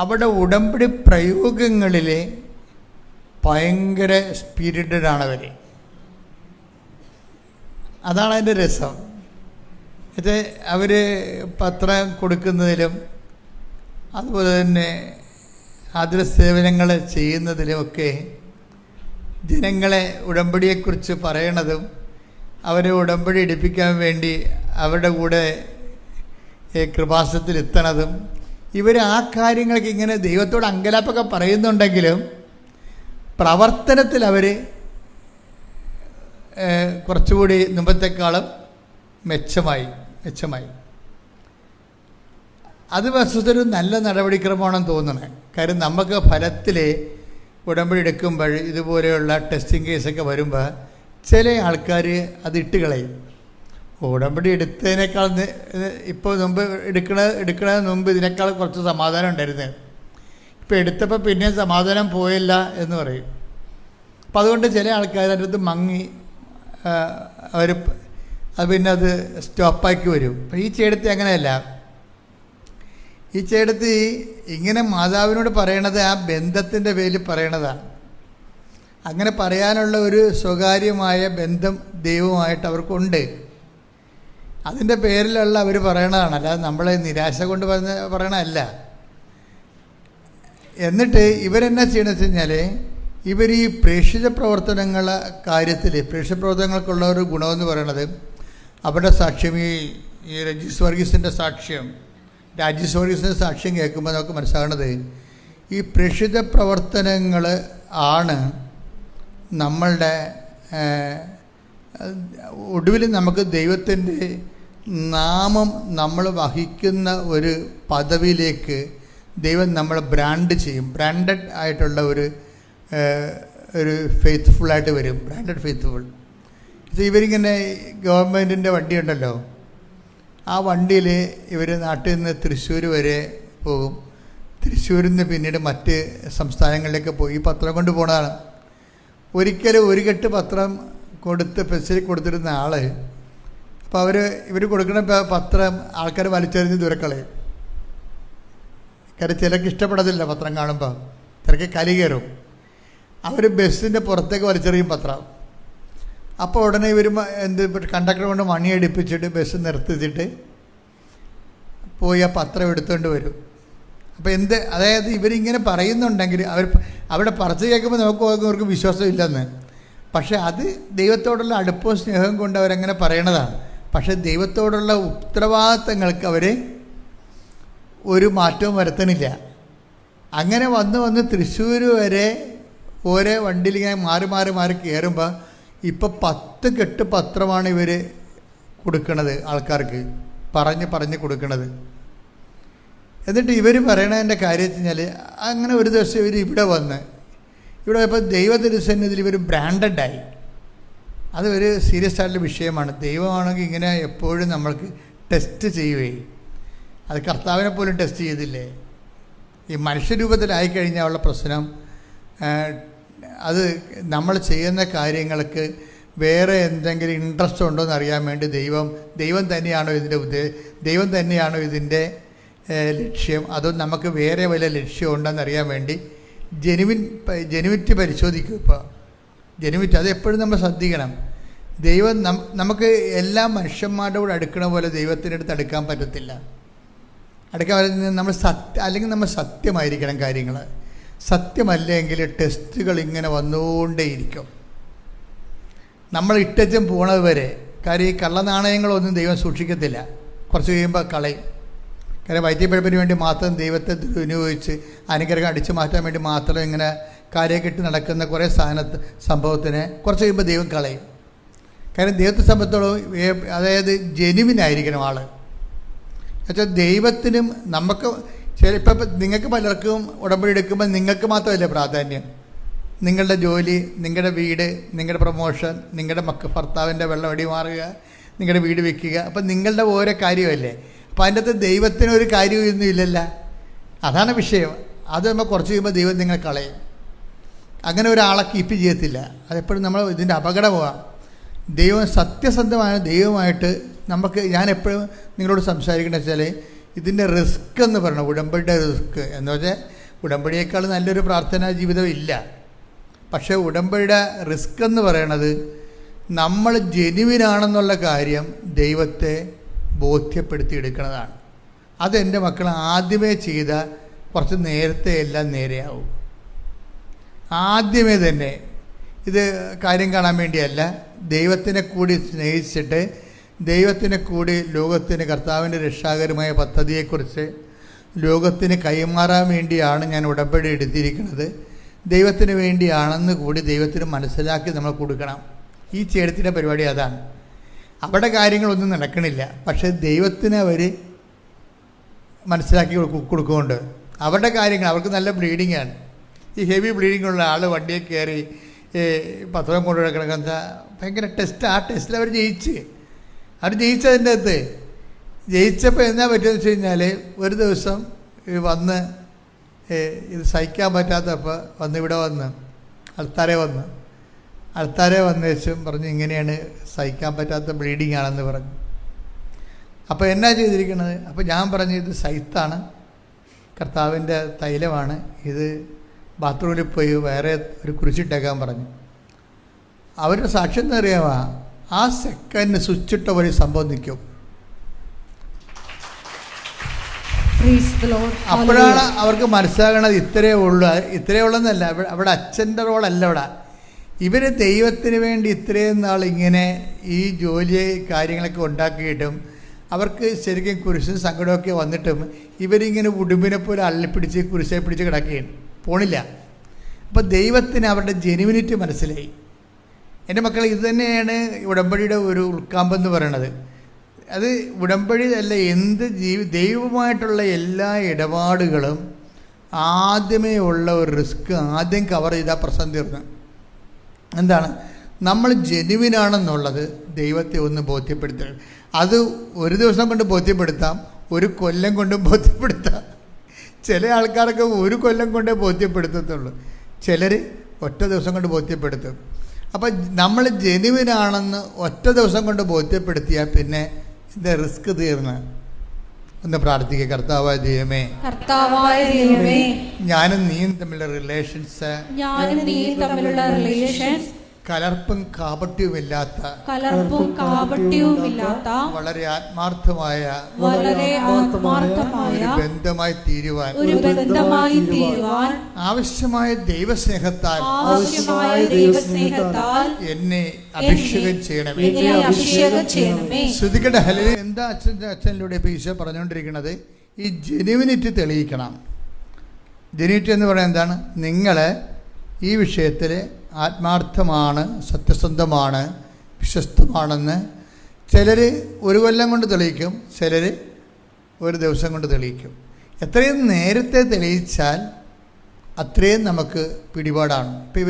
അവിടെ ഉടമ്പടി പ്രയോഗങ്ങളിൽ ഭയങ്കര സ്പിരിറ്റഡാണവർ. അതാണ് അതിൻ്റെ രസം. ഇത് അവർ പത്രം കൊടുക്കുന്നതിലും അതുപോലെ തന്നെ ആതുര സേവനങ്ങൾ ചെയ്യുന്നതിലുമൊക്കെ ജനങ്ങളെ ഉടമ്പടിയെക്കുറിച്ച് പറയണതും അവരെ ഉടമ്പടി എടുപ്പിക്കാൻ വേണ്ടി അവരുടെ കൂടെ കൃപാസനത്തിൽ എത്തണതും, ഇവർ ആ കാര്യങ്ങൾക്ക് ഇങ്ങനെ ദൈവത്തോട് അങ്കലാപ്പൊക്കെ പറയുന്നുണ്ടെങ്കിലും പ്രവർത്തനത്തിൽ അവർ കുറച്ചുകൂടി മുമ്പത്തെക്കാളും മെച്ചമായി. അത് വസ്തുതൊരു നല്ല നടപടിക്രമമാണെന്ന് തോന്നണേ. കാര്യം നമുക്ക് ഫലത്തിൽ ഉടമ്പടി എടുക്കുമ്പോൾ ഇതുപോലെയുള്ള ടെസ്റ്റിംഗ് കേസൊക്കെ വരുമ്പോൾ ചില ആൾക്കാർ അതിട്ട് കളയും. ഉടമ്പടി എടുത്തതിനേക്കാൾ ഇപ്പോൾ മുമ്പ് എടുക്കണതിന് മുമ്പ് ഇതിനേക്കാൾ കുറച്ച് സമാധാനം ഉണ്ടായിരുന്നു, ഇപ്പോൾ എടുത്തപ്പോൾ പിന്നെ സമാധാനം പോയില്ല എന്ന് പറയും. അപ്പം അതുകൊണ്ട് ചില ആൾക്കാർ അതിൻ്റെ അടുത്ത് മങ്ങി അത് പിന്നെ അത് സ്റ്റോപ്പാക്കി വരും. അപ്പം ഈ ചേടത്തി അങ്ങനെയല്ല. ഈ ചേടത്തി ഇങ്ങനെ മാതാവിനോട് പറയണത് ആ ബന്ധത്തിൻ്റെ പേരിൽ പറയണതാണ്. അങ്ങനെ പറയാനുള്ള ഒരു സ്വകാര്യമായ ബന്ധം ദൈവവുമായിട്ട് അവർക്കുണ്ട്. അതിൻ്റെ പേരിലുള്ള അവർ പറയണതാണ്, അല്ലാതെ നമ്മളെ നിരാശ കൊണ്ട് പറയണതല്ല. എന്നിട്ട് ഇവരെന്നാ ചെയ്യണമെന്ന് വെച്ച് കഴിഞ്ഞാൽ, ഇവർ ഈ പ്രേക്ഷിത പ്രവർത്തനങ്ങളെ കാര്യത്തിൽ പ്രേക്ഷിത പ്രവർത്തനങ്ങൾക്കുള്ള ഒരു ഗുണമെന്ന് പറയണത്, അവരുടെ സാക്ഷ്യം ഈ രജീസ് വർഗീസിൻ്റെ സാക്ഷ്യം കേൾക്കുമ്പോൾ നമുക്ക് മനസ്സിലാകണത്, ഈ പ്രേക്ഷിത പ്രവർത്തനങ്ങൾ ആണ് നമ്മളുടെ ഒടുവിൽ നമുക്ക് ദൈവത്തിൻ്റെ നാമം നമ്മൾ വഹിക്കുന്ന ഒരു പദവിയിലേക്ക് ദൈവം നമ്മളെ ബ്രാൻഡ് ചെയ്യും. ബ്രാൻഡഡ് ആയിട്ടുള്ള ഒരു ഫെയ്ത്ത്ഫുള്ളായിട്ട് വരും. Branded faithful. ഇവരിങ്ങനെ ഗവൺമെൻറ്റിൻ്റെ വണ്ടിയുണ്ടല്ലോ, ആ വണ്ടിയിൽ ഇവർ നാട്ടിൽ നിന്ന് തൃശ്ശൂർ വരെ പോകും. തൃശ്ശൂരിൽ നിന്ന് പിന്നീട് മറ്റ് സംസ്ഥാനങ്ങളിലേക്ക് പോയി പത്രം കൊണ്ട് പോണതാണ്. ഒരിക്കലും ഒരു കെട്ട് പത്രം പെൻസിൽ കൊടുത്തിരുന്ന ആൾ, അപ്പോൾ ഇവർ കൊടുക്കുന്ന പത്രം ആൾക്കാർ വലിച്ചെറിഞ്ഞ് ദൂരക്കളയും. കാരണം ചിലർക്ക് ഇഷ്ടപ്പെടത്തില്ല പത്രം കാണുമ്പോൾ, ചിലർക്ക് കലി കയറും. അവർ ബസ്സിൻ്റെ പുറത്തേക്ക് വലിച്ചെറിയും പത്രം. അപ്പോൾ ഉടനെ ഇവർ കണ്ടക്ടർ കൊണ്ട് മണിയടിപ്പിച്ചിട്ട് ബസ് നിർത്തിച്ചിട്ട് പോയി ആ പത്രം എടുത്തുകൊണ്ട് വരും. അപ്പോൾ അതായത് ഇവരിങ്ങനെ പറയുന്നുണ്ടെങ്കിൽ അവിടെ പറച്ച് കേൾക്കുമ്പോൾ അവർക്ക് വിശ്വാസമില്ലെന്ന്. പക്ഷെ അത് ദൈവത്തോടുള്ള അടുപ്പവും സ്നേഹവും കൊണ്ട് അവരങ്ങനെ പറയണതാണ്. പക്ഷെ ദൈവത്തോടുള്ള ഉത്തരവാദിത്തങ്ങൾക്ക് അവർ ഒരു മാറ്റവും വരുത്തണില്ല. അങ്ങനെ വന്ന് തൃശ്ശൂർ വരെ ഓരോ വണ്ടിയിൽ ഇങ്ങനെ മാറി കയറുമ്പോൾ ഇപ്പം 10 കെട്ട് പത്രമാണ് ഇവർ കൊടുക്കണത്, ആൾക്കാർക്ക് പറഞ്ഞ് കൊടുക്കണത്. എന്നിട്ട് ഇവർ പറയണതിൻ്റെ കാര്യം വെച്ച് കഴിഞ്ഞാൽ, അങ്ങനെ ഒരു ദിവസം ഇവർ ഇവിടെ ഇപ്പോൾ ദൈവത്തിരുസന്നിധിയിൽ ഇവർ ബ്രാൻഡഡായി. അത് ഒരു സീരിയസ് ആയിട്ടുള്ള വിഷയമാണ്. ദൈവമാണെങ്കിൽ ഇങ്ങനെ എപ്പോഴും നമ്മൾക്ക് ടെസ്റ്റ് ചെയ്യുകയും, അത് കർത്താവിനെ പോലും ടെസ്റ്റ് ചെയ്തില്ലേ. ഈ മനുഷ്യരൂപത്തിലായി കഴിഞ്ഞാൽ ഉള്ള പ്രശ്നം, അത് നമ്മൾ ചെയ്യുന്ന കാര്യങ്ങൾക്ക് വേറെ എന്തെങ്കിലും ഇൻട്രസ്റ്റ് ഉണ്ടോ എന്ന് അറിയാൻ വേണ്ടി ദൈവം തന്നെയാണോ ഇതിൻ്റെ ലക്ഷ്യം, അതോ നമുക്ക് വേറെ വല്ല ലക്ഷ്യം ഉണ്ടെന്ന് അറിയാൻ വേണ്ടി ജെനുവിറ്റി പരിശോധിക്കും. ഇപ്പോൾ ജെനുവിറ്റി അത് എപ്പോഴും നമ്മൾ ശ്രദ്ധിക്കണം. ദൈവം നമുക്ക് എല്ലാ മനുഷ്യന്മാരുടെ കൂടെ അടുക്കണ പോലെ ദൈവത്തിൻ്റെ അടുത്ത് അടുക്കാൻ പറ്റത്തില്ല. അല്ലെങ്കിൽ നമ്മൾ സത്യമായിരിക്കണം കാര്യങ്ങൾ. സത്യമല്ലെങ്കിൽ ടെസ്റ്റുകൾ ഇങ്ങനെ വന്നുകൊണ്ടേയിരിക്കും, നമ്മൾ ഇട്ടച്ചും പോണത് വരെ. കാര്യം ഈ കള്ളനാണയങ്ങളൊന്നും ദൈവം സൂക്ഷിക്കത്തില്ല, കുറച്ച് കഴിയുമ്പോൾ കളയും. കാരണം വൈദ്യപ്പഴപ്പിന് വേണ്ടി മാത്രം ദൈവത്തെ വിനിയോഗിച്ച് അനുഗ്രഹം അടിച്ചു മാറ്റാൻ വേണ്ടി മാത്രം ഇങ്ങനെ കാര്യക്കെട്ട് നടക്കുന്ന കുറേ സംഭവത്തിനെ കുറച്ച് കഴിയുമ്പോൾ ദൈവം കളയും. കാരണം ദൈവത്തെ സംബന്ധിച്ചോളം അതായത് ജെനുവിനായിരിക്കണം ആൾ. എന്നുവെച്ചാൽ ദൈവത്തിനും നമുക്ക് ഇപ്പം നിങ്ങൾക്ക് പലർക്കും ഉടമ്പടി എടുക്കുമ്പോൾ നിങ്ങൾക്ക് മാത്രമല്ലേ പ്രാധാന്യം. നിങ്ങളുടെ ജോലി, നിങ്ങളുടെ വീട്, നിങ്ങളുടെ പ്രൊമോഷൻ, നിങ്ങളുടെ ഭർത്താവിൻ്റെ വെള്ളം അടി മാറുക, നിങ്ങളുടെ വീട് വയ്ക്കുക, അപ്പം നിങ്ങളുടെ ഓരോ കാര്യമല്ലേ. അപ്പം അതിൻ്റെ അകത്ത് ദൈവത്തിനൊരു കാര്യമൊന്നും ഇല്ലല്ലോ. അതാണ് വിഷയം. അത് നമ്മൾ കുറച്ച് കഴിയുമ്പോൾ ദൈവം നിങ്ങളെ കളയും. അങ്ങനെ ഒരാളെ കീപ്പ് ചെയ്യത്തില്ല. അതെപ്പോഴും നമ്മൾ ഇതിൻ്റെ അപകടമാണ്. ദൈവം സത്യസന്ധമായ ദൈവമായിട്ട് ഞാൻ എപ്പോഴും നിങ്ങളോട് സംസാരിക്കണമെന്ന് വെച്ചാൽ, ഇതിൻ്റെ റിസ്ക് എന്ന് പറയണം, ഉടമ്പടിയുടെ റിസ്ക് എന്ന് വെച്ചാൽ ഉടമ്പടിയേക്കാൾ നല്ലൊരു പ്രാർത്ഥനാ ജീവിതം ഇല്ല. പക്ഷേ ഉടമ്പടിയുടെ റിസ്ക് എന്ന് പറയണത് നമ്മൾ ജെനുവിനാണെന്നുള്ള കാര്യം ദൈവത്തെ ബോധ്യപ്പെടുത്തിയെടുക്കുന്നതാണ്. അതെൻ്റെ മക്കൾ ആദ്യമേ ചെയ്ത കുറച്ച് നേരത്തെ എല്ലാം നേരെയാവും. ആദ്യമേ തന്നെ ഇത് കാര്യം കാണാൻ വേണ്ടിയല്ല, ദൈവത്തിനെ കൂടി സ്നേഹിച്ചിട്ട് ദൈവത്തിനെ കൂടി ലോകത്തിന് കർത്താവിൻ്റെ രക്ഷാകരമായ പദ്ധതിയെക്കുറിച്ച് ലോകത്തിന് കൈമാറാൻ വേണ്ടിയാണ് ഞാൻ ഉടമ്പടി എടുത്തിരിക്കുന്നത്. ദൈവത്തിന് വേണ്ടിയാണെന്ന് കൂടി ദൈവത്തിന് മനസ്സിലാക്കി നമ്മൾ കൊടുക്കണം. ഈ ചേടത്തിൻ്റെ പരിപാടി അതാണ്. അവിടെ കാര്യങ്ങളൊന്നും നടക്കണില്ല, പക്ഷേ ദൈവത്തിന് അവർ മനസ്സിലാക്കി കൊടുക്കുന്നുണ്ട്. അവരുടെ കാര്യങ്ങൾ അവർക്ക് നല്ല ബ്ലീഡിങ്ങാണ്. ഈ ഹെവി ബ്ലീഡിങ്ങുള്ള ആൾ വണ്ടിയിൽ കയറി പത്രം കൊണ്ടു കിടക്കണം. എന്താ ഭയങ്കര ടെസ്റ്റ്. ആ ടെസ്റ്റിൽ അവർ ജയിച്ചതിൻ്റെ അകത്ത് ജയിച്ചപ്പോൾ എന്നാ പറ്റുമെന്ന് വെച്ച് കഴിഞ്ഞാൽ, ഒരു ദിവസം വന്ന് ഇത് സഹിക്കാൻ പറ്റാത്തപ്പോൾ ഇവിടെ വന്ന് അൾത്താരെ വന്ന് വെച്ചും പറഞ്ഞു ഇങ്ങനെയാണ് സഹിക്കാൻ പറ്റാത്ത ബ്ലീഡിങ് ആണെന്ന് പറഞ്ഞു. അപ്പോൾ എന്നാ ചെയ്തിരിക്കുന്നത്? അപ്പോൾ ഞാൻ പറഞ്ഞു ഇത് സൈത്താണ്, കർത്താവിൻ്റെ തൈലമാണ്, ഇത് ബാത്റൂമിൽ പോയി വേറെ ഒരു കുരിശിട്ടേക്കാൻ പറഞ്ഞു. അവരുടെ സാക്ഷ്യം എന്ന് അറിയാമോ, ആ സെക്കൻഡ് സ്വിച്ചിട്ട വഴി സംഭവം നിൽക്കും. അപ്പോഴാണ് അവർക്ക് മനസ്സിലാകണത് ഇത്രയേ ഉള്ളെന്നല്ല. അവിടെ അച്ഛൻ്റെ റോളല്ല. ഇവർ ദൈവത്തിന് വേണ്ടി ഇത്രയും നാൾ ഇങ്ങനെ ഈ ജോലി കാര്യങ്ങളൊക്കെ ഉണ്ടാക്കിയിട്ടും അവർക്ക് ശരിക്കും കുരിശും സങ്കടമൊക്കെ വന്നിട്ടും ഇവരിങ്ങനെ ഉടുമ്പിനെ പോലെ അള്ളിപ്പിടിച്ച് കുരിശെ പിടിച്ച് കിടക്കുകയാണ്, പോണില്ല. അപ്പോൾ ദൈവത്തിന് അവരുടെ ജെനുവിനിറ്റി മനസ്സിലായി. എൻ്റെ മക്കൾ, ഇത് തന്നെയാണ് ഉടമ്പടിയുടെ ഒരു ഉൾക്കാമ്പെന്ന് പറയണത്. അത് ഉടമ്പടി അല്ല, ദൈവവുമായിട്ടുള്ള എല്ലാ ഇടപാടുകളും ആദ്യമേ ഉള്ള ഒരു റിസ്ക് ആദ്യം കവർ ചെയ്താൽ പ്രശ്നം തീർന്നു. എന്താണ്? നമ്മൾ ജെനുവിനാണെന്നുള്ളത് ദൈവത്തെ ഒന്ന് ബോധ്യപ്പെടുത്തുക. അത് ഒരു ദിവസം കൊണ്ട് ബോധ്യപ്പെടുത്താം, ഒരു കൊല്ലം കൊണ്ടും ബോധ്യപ്പെടുത്താം. ചില ആൾക്കാരൊക്കെ ഒരു കൊല്ലം കൊണ്ടേ ബോധ്യപ്പെടുത്തത്തുള്ളൂ, ചിലർ ഒറ്റ ദിവസം കൊണ്ട് ബോധ്യപ്പെടുത്തും. അപ്പം നമ്മൾ ജെനുവിനാണെന്ന് ഒറ്റ ദിവസം കൊണ്ട് ബോധ്യപ്പെടുത്തിയാൽ പിന്നെ ഇതിൻ്റെ റിസ്ക് തീർന്ന്. ഒന്ന് പ്രാർത്ഥിക്കുക. കർത്താവായ ദൈവമേ, കർത്താവായ ദൈവമേ, ഞാനും നീയും തമ്മിലുള്ള റിലേഷൻസ് കലർപ്പും കാപട്യവുമില്ലാത്ത വളരെ ആത്മാർത്ഥമായ ഒരു ബന്ധമായി തീരുവാൻ ആവശ്യമായ ദൈവസ്നേഹത്താൽ എന്നെ അഭിഷേകം ചെയ്യണമേ. ശ്രുതികട ഹല്ലേലൂയ. എന്താ അച്ഛനിലൂടെ ഇപ്പൊ ഈശോ പറഞ്ഞുകൊണ്ടിരിക്കുന്നത്? ഈ ജെനുവിനിറ്റി തെളിയിക്കണം. ജെനുവിനിറ്റി എന്ന് പറയുന്നത് എന്താണ്? നിങ്ങൾ ഈ വിഷയത്തിൽ ആത്മാർത്ഥമാണ്, സത്യസന്ധമാണ്, വിശ്വസ്തമാണെന്ന് ചിലർ ഒരു കൊല്ലം കൊണ്ട് തെളിയിക്കും, ചിലർ ഒരു ദിവസം കൊണ്ട് തെളിയിക്കും. എത്രയും നേരത്തെ തെളിയിച്ചാൽ അത്രയും നമുക്ക് പിടിപാടാണ്. ഇപ്പം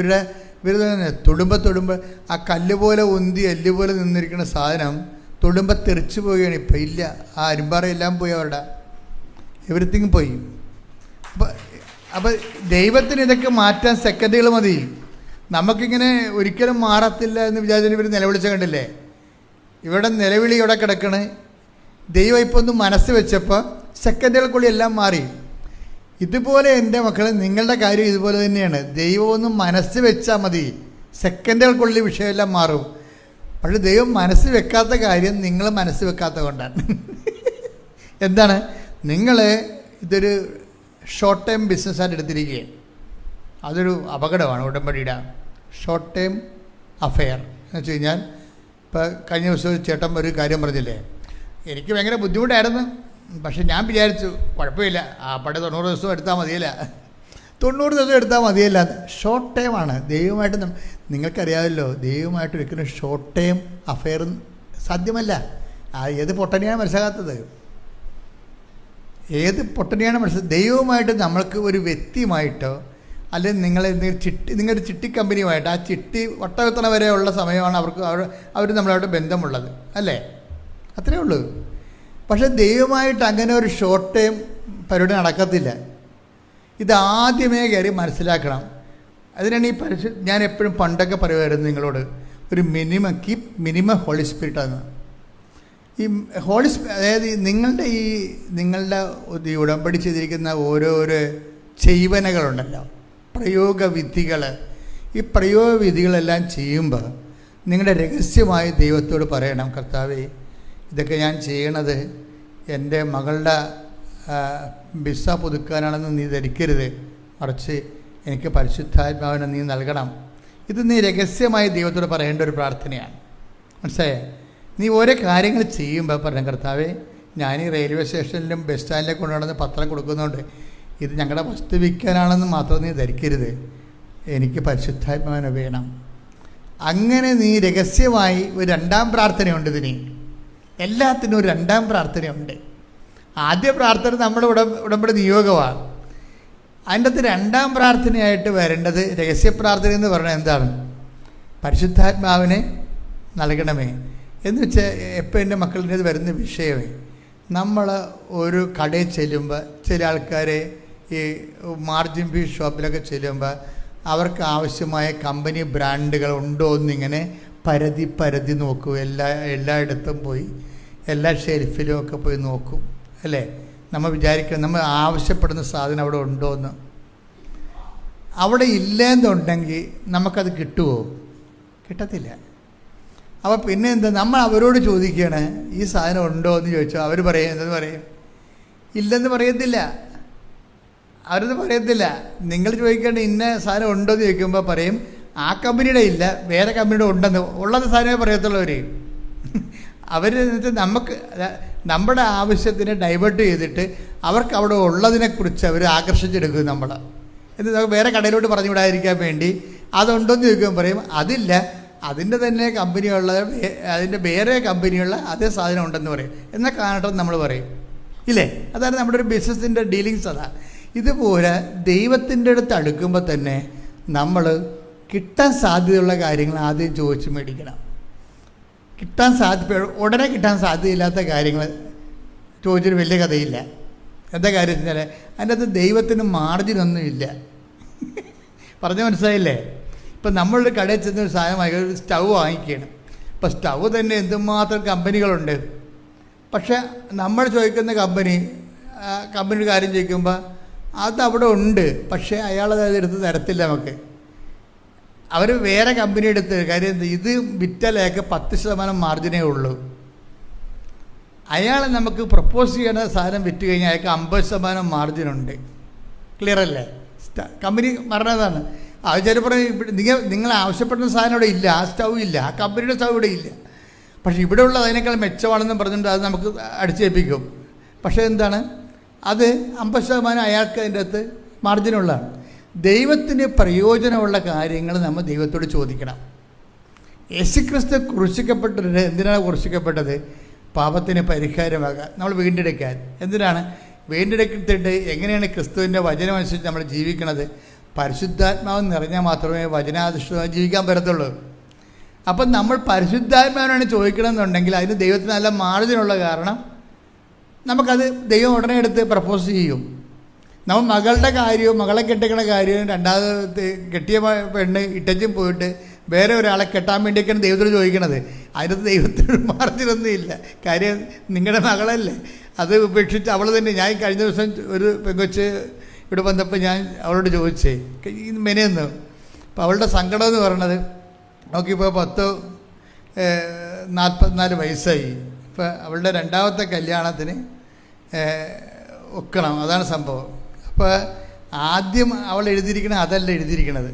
ഇവർ തന്നെ തൊടുമ്പോൾ ആ കല്ല് പോലെ ഉന്തി എല്ല് പോലെ നിന്നിരിക്കുന്ന സാധനം തൊടുമ്പോൾ തെറിച്ചു പോവുകയാണ്. ഇപ്പം ഇല്ല, ആ അരിമ്പാറയെല്ലാം പോയി, അവരുടെ എവരിത്തിങ് പോയി. അപ്പം ദൈവത്തിന് ഇതൊക്കെ മാറ്റാൻ സെക്കൻഡുകൾ മതി. നമുക്കിങ്ങനെ ഒരിക്കലും മാറത്തില്ല എന്ന് വിചാരിച്ചു ഇവർ നിലവിളിച്ച കണ്ടില്ലേ? ഇവിടെ നിലവിളി ഇവിടെ കിടക്കണ്. ദൈവം ഇപ്പോൾ ഒന്ന് മനസ്സ് വെച്ചപ്പോൾ സെക്കൻഡുകൾക്കുള്ളിൽ എല്ലാം മാറി. ഇതുപോലെ എൻ്റെ മക്കൾ, നിങ്ങളുടെ കാര്യം ഇതുപോലെ തന്നെയാണ്. ദൈവം ഒന്ന് മനസ്സ് വെച്ചാൽ മതി, സെക്കൻഡുകൾക്കുള്ളിൽ വിഷയമെല്ലാം മാറും. പക്ഷേ ദൈവം മനസ്സ് വെക്കാത്ത കാര്യം നിങ്ങൾ മനസ്സ് വെക്കാത്ത കൊണ്ടാണ്. എന്താണ്? നിങ്ങൾ ഇതൊരു ഷോർട്ട് ടൈം ബിസിനസ്സായിട്ട് എടുത്തിരിക്കുകയാണ്. അതൊരു അപകടമാണ്. ഉടമ്പടിയുടെ ഷോർട്ട് ടൈം അഫെയർ എന്ന് വെച്ച് കഴിഞ്ഞാൽ, ഇപ്പോൾ കഴിഞ്ഞ ദിവസം ചേട്ടൻ ഒരു കാര്യം പറഞ്ഞില്ലേ, എനിക്ക് ഭയങ്കര ബുദ്ധിമുട്ടായിരുന്നു, പക്ഷെ ഞാൻ വിചാരിച്ചു കുഴപ്പമില്ല, ആ പടം 90 ദിവസം എടുത്താൽ മതിയല്ല, 90 ദിവസം എടുത്താൽ മതിയല്ല. ഷോർട്ട് ടൈമാണ്. ദൈവമായിട്ട് നിങ്ങൾക്കറിയാമല്ലോ, ദൈവമായിട്ട് ഒരിക്കലും ഷോർട്ട് ടൈം അഫെയർ സാധ്യമല്ല. ഏത് പൊട്ടനെയാണ് മനസ്സിലാകാത്തത്? ഏത് പൊട്ടനെയാണ് മനസ്സിലാക്കുക? ദൈവവുമായിട്ട് നമ്മൾക്ക് ഒരു വ്യക്തിയുമായിട്ടോ അല്ലെങ്കിൽ നിങ്ങളുടെ ചിട്ടി കമ്പനിയുമായിട്ട്, ആ ചിട്ടി വട്ടവെത്തണ വരെയുള്ള സമയമാണ് അവർ നമ്മളായിട്ട് ബന്ധമുള്ളത്, അല്ലേ? അത്രയേ ഉള്ളൂ. പക്ഷേ ദൈവമായിട്ട് അങ്ങനെ ഒരു ഷോർട്ട് ടൈം പരിപാടി നടക്കത്തില്ല. ഇതാദ്യമേ കയറി മനസ്സിലാക്കണം. അതിനാണ് ഞാൻ എപ്പോഴും പണ്ടൊക്കെ പറയുമായിരുന്നു നിങ്ങളോട്, ഒരു മിനിമം ഹോളി സ്പിരിറ്റാണ്. ഈ ഹോളി അതായത് നിങ്ങളുടെ ഈ ഉടമ്പടി ചെയ്തിരിക്കുന്ന ഓരോരോ ചെയ്വനകളുണ്ടല്ലോ, പ്രയോഗവിധികൾ, ഈ പ്രയോഗവിധികളെല്ലാം ചെയ്യുമ്പോൾ നിങ്ങളുടെ രഹസ്യമായി ദൈവത്തോട് പറയണം, കർത്താവേ, ഇതൊക്കെ ഞാൻ ചെയ്യണത് എൻ്റെ മകളുടെ വിസ പുതുക്കാനാണെന്ന് നീ ധരിക്കരുത്, മറിച്ച് എനിക്ക് പരിശുദ്ധാത്മാവിനെ നീ നൽകണം. ഇത് നീ രഹസ്യമായി ദൈവത്തോട് പറയേണ്ട ഒരു പ്രാർത്ഥനയാണ്. മനസ്സിലായേ? നീ ഓരോ കാര്യങ്ങൾ ചെയ്യുമ്പോൾ പറഞ്ഞ, കർത്താവേ, ഞാൻ ഈ റെയിൽവേ സ്റ്റേഷനിലും ബസ് സ്റ്റാൻഡിലേക്ക് കൊണ്ടുവന്ന് പത്രം കൊടുക്കുന്നുണ്ട്, ഇത് ഞങ്ങളുടെ വസ്തു വിൽക്കാനാണെന്ന് മാത്രം നീ ധരിക്കരുത്, എനിക്ക് പരിശുദ്ധാത്മാവിനെ വേണം. അങ്ങനെ നീ രഹസ്യമായി ഒരു രണ്ടാം പ്രാർത്ഥനയുണ്ട്. ഇതിന് എല്ലാത്തിനും ഒരു രണ്ടാം പ്രാർത്ഥനയുണ്ട്. ആദ്യ പ്രാർത്ഥന നമ്മുടെ ഉടമ്പടി നിയോഗമാണ്. അതിൻ്റെ അകത്ത് രണ്ടാം പ്രാർത്ഥനയായിട്ട് വരേണ്ടത് രഹസ്യ പ്രാർത്ഥന എന്ന് പറഞ്ഞാൽ എന്താണ്? പരിശുദ്ധാത്മാവിനെ നൽകണമേ എന്ന് വെച്ചാൽ, എപ്പോൾ എൻ്റെ മക്കളിൻ്റെ വരുന്ന വിഷയമേ, നമ്മൾ ഒരു കടയിൽ ചെല്ലുമ്പോൾ ചില ആൾക്കാരെ ഈ മാർജിൻ ഫീ ഷോപ്പിലൊക്കെ ചെല്ലുമ്പോൾ അവർക്ക് ആവശ്യമായ കമ്പനി ബ്രാൻഡുകൾ ഉണ്ടോ എന്നിങ്ങനെ പരതി നോക്കും. എല്ലായിടത്തും പോയി എല്ലാ ഷെൽഫിലും ഒക്കെ പോയി നോക്കും, അല്ലേ? നമ്മൾ വിചാരിക്കണം നമ്മൾ ആവശ്യപ്പെടുന്ന സാധനം അവിടെ ഉണ്ടോ എന്ന്. അവിടെ ഇല്ലെന്നുണ്ടെങ്കിൽ നമുക്കത് കിട്ടുമോ? കിട്ടത്തില്ല. അപ്പോൾ പിന്നെ എന്താ, നമ്മൾ അവരോട് ചോദിക്കുകയാണ് ഈ സാധനം ഉണ്ടോ എന്ന് ചോദിച്ചാൽ അവർ പറയും, എന്തെന്ന് പറയും? ഇല്ലെന്ന് പറയത്തില്ല. അവരൊന്നും പറയത്തില്ല. നിങ്ങൾ ചോദിക്കേണ്ട ഇന്ന സാധനം ഉണ്ടോ എന്ന് ചോദിക്കുമ്പോൾ പറയും ആ കമ്പനിയുടെ ഇല്ല, വേറെ കമ്പനിയുടെ ഉണ്ടെന്ന്. ഉള്ളത് സാധനമേ പറയത്തുള്ളൂ അവർ. നമുക്ക് നമ്മുടെ ആവശ്യത്തിനെ ഡൈവേർട്ട് ചെയ്തിട്ട് അവർക്ക് അവിടെ ഉള്ളതിനെക്കുറിച്ച് അവർ ആകർഷിച്ചെടുക്കും നമ്മൾ. എന്നിട്ട് വേറെ കടയിലോട്ട് പറഞ്ഞു വിടാതിരിക്കാൻ വേണ്ടി അതുണ്ടോ എന്ന് ചോദിക്കുമ്പോൾ പറയും അതില്ല, അതിൻ്റെ തന്നെ കമ്പനിയുള്ള, അതിൻ്റെ വേറെ കമ്പനിയുള്ള അതേ സാധനം ഉണ്ടെന്ന് പറയും. എന്നാൽ കാണട്ടെന്ന് നമ്മൾ പറയും, ഇല്ലേ? അതാണ് നമ്മുടെ ഒരു ബിസിനസ്സിൻ്റെ ഡീലിങ്സ്. അതാ. ഇതുപോലെ ദൈവത്തിൻ്റെ അടുത്ത് അടുക്കുമ്പോൾ തന്നെ നമ്മൾ കിട്ടാൻ സാധ്യതയുള്ള കാര്യങ്ങൾ ആദ്യം ചോദിച്ച് മേടിക്കണം. ഉടനെ കിട്ടാൻ സാധ്യതയില്ലാത്ത കാര്യങ്ങൾ ചോദിച്ചൊരു വലിയ കഥയില്ല. എന്താ കാര്യം വെച്ചാൽ അതിൻ്റെ അകത്ത് ദൈവത്തിന് മാർജിനൊന്നുമില്ല. പറഞ്ഞ മനസ്സിലായില്ലേ? ഇപ്പം നമ്മളൊരു കടയിൽ ചെന്ന ഒരു സാധനം വാങ്ങിക്കുക, ഒരു സ്റ്റൗ വാങ്ങിക്കുകയാണ്. ഇപ്പം സ്റ്റൗ തന്നെ എന്തുമാത്രം കമ്പനികളുണ്ട്. പക്ഷേ നമ്മൾ ചോദിക്കുന്ന കമ്പനി കാര്യം ചോദിക്കുമ്പോൾ അതവിടെ ഉണ്ട്, പക്ഷേ അയാളത് എടുത്ത് തരത്തില്ല നമുക്ക്. അവർ വേറെ കമ്പനി എടുത്ത് കാര്യം ഇത് വിറ്റലേക്ക് 10% മാർജിനേ ഉള്ളൂ. അയാൾ നമുക്ക് പ്രപ്പോസ് ചെയ്യുന്ന സാധനം വിറ്റ് കഴിഞ്ഞാൽ അയാൾക്ക് 50% മാർജിനുണ്ട്. ക്ലിയർ അല്ലേ? കമ്പനി പറഞ്ഞതാണ്. അത് ചിലപ്പോൾ നിങ്ങൾ ആവശ്യപ്പെടുന്ന സാധനം ഇവിടെ ഇല്ല, ആ സ്റ്റൗ ഇല്ല, ആ കമ്പനിയുടെ സ്റ്റൗ ഇവിടെ ഇല്ല, പക്ഷേ ഇവിടെ ഉള്ളത് അതിനേക്കാൾ മെച്ചമാണെന്ന് പറഞ്ഞിട്ട് അത് നമുക്ക് അടിച്ചേൽപ്പിക്കും. പക്ഷേ എന്താണ്, അത് 50% അയാൾക്ക് അതിൻ്റെ അകത്ത് മാർജിനുള്ളതാണ്. ദൈവത്തിന് പ്രയോജനമുള്ള കാര്യങ്ങൾ നമ്മൾ ദൈവത്തോട് ചോദിക്കണം. യേശുക്രിസ്തു ക്രൂശിക്കപ്പെട്ടത് എന്തിനാണ് ക്രൂശിക്കപ്പെട്ടത്? പാപത്തിന് പരിഹാരമാകാൻ, നമ്മൾ വീണ്ടെടുക്കാൻ. എന്തിനാണ് വീണ്ടെടുത്തിട്ട്? എങ്ങനെയാണ് ക്രിസ്തുവിൻ്റെ വചനമനുസരിച്ച് നമ്മൾ ജീവിക്കണത്? പരിശുദ്ധാത്മാവ് നിറഞ്ഞാൽ മാത്രമേ വചനാധിഷ്ഠിതമായി ജീവിക്കാൻ പറ്റത്തുള്ളൂ. അപ്പം നമ്മൾ പരിശുദ്ധാത്മാവിനാണ് ചോദിക്കണമെന്നുണ്ടെങ്കിൽ അതിന് ദൈവത്തിന് നല്ല മാർജിനുള്ള കാരണം നമുക്കത് ദൈവം ഉടനെ എടുത്ത് പ്രപ്പോസ് ചെയ്യും. നമ്മൾ മകളുടെ കാര്യവും മകളെ കെട്ടിക്കണ കാര്യവും രണ്ടാമത് കെട്ടിയ പെണ്ണ് ഇട്ടച്ചും പോയിട്ട് വേറെ ഒരാളെ കെട്ടാൻ വേണ്ടിയൊക്കെയാണ് ദൈവത്തോട് ചോദിക്കണത്. അതിനകത്ത് ദൈവത്തിന് മാർജിനൊന്നും ഇല്ല. കാര്യം നിങ്ങളുടെ മകളല്ലേ, അത് ഉപേക്ഷിച്ച് അവൾ തന്നെ. ഞാൻ കഴിഞ്ഞ ദിവസം ഒരു പെങ്കൊച്ച് ഇവിടെ വന്നപ്പോൾ ഞാൻ അവളോട് ചോദിച്ചേ ഈ മെനയെന്ന്. അപ്പോൾ അവളുടെ സങ്കടം എന്ന് പറയണത് നോക്കിയപ്പോൾ 44 വയസ്സായി. ഇപ്പോൾ അവളുടെ രണ്ടാമത്തെ കല്യാണത്തിന് ഒക്കണം, അതാണ് സംഭവം. അപ്പോൾ ആദ്യം അവൾ എഴുതിയിരിക്കണത് അതല്ല എഴുതിയിരിക്കണത്.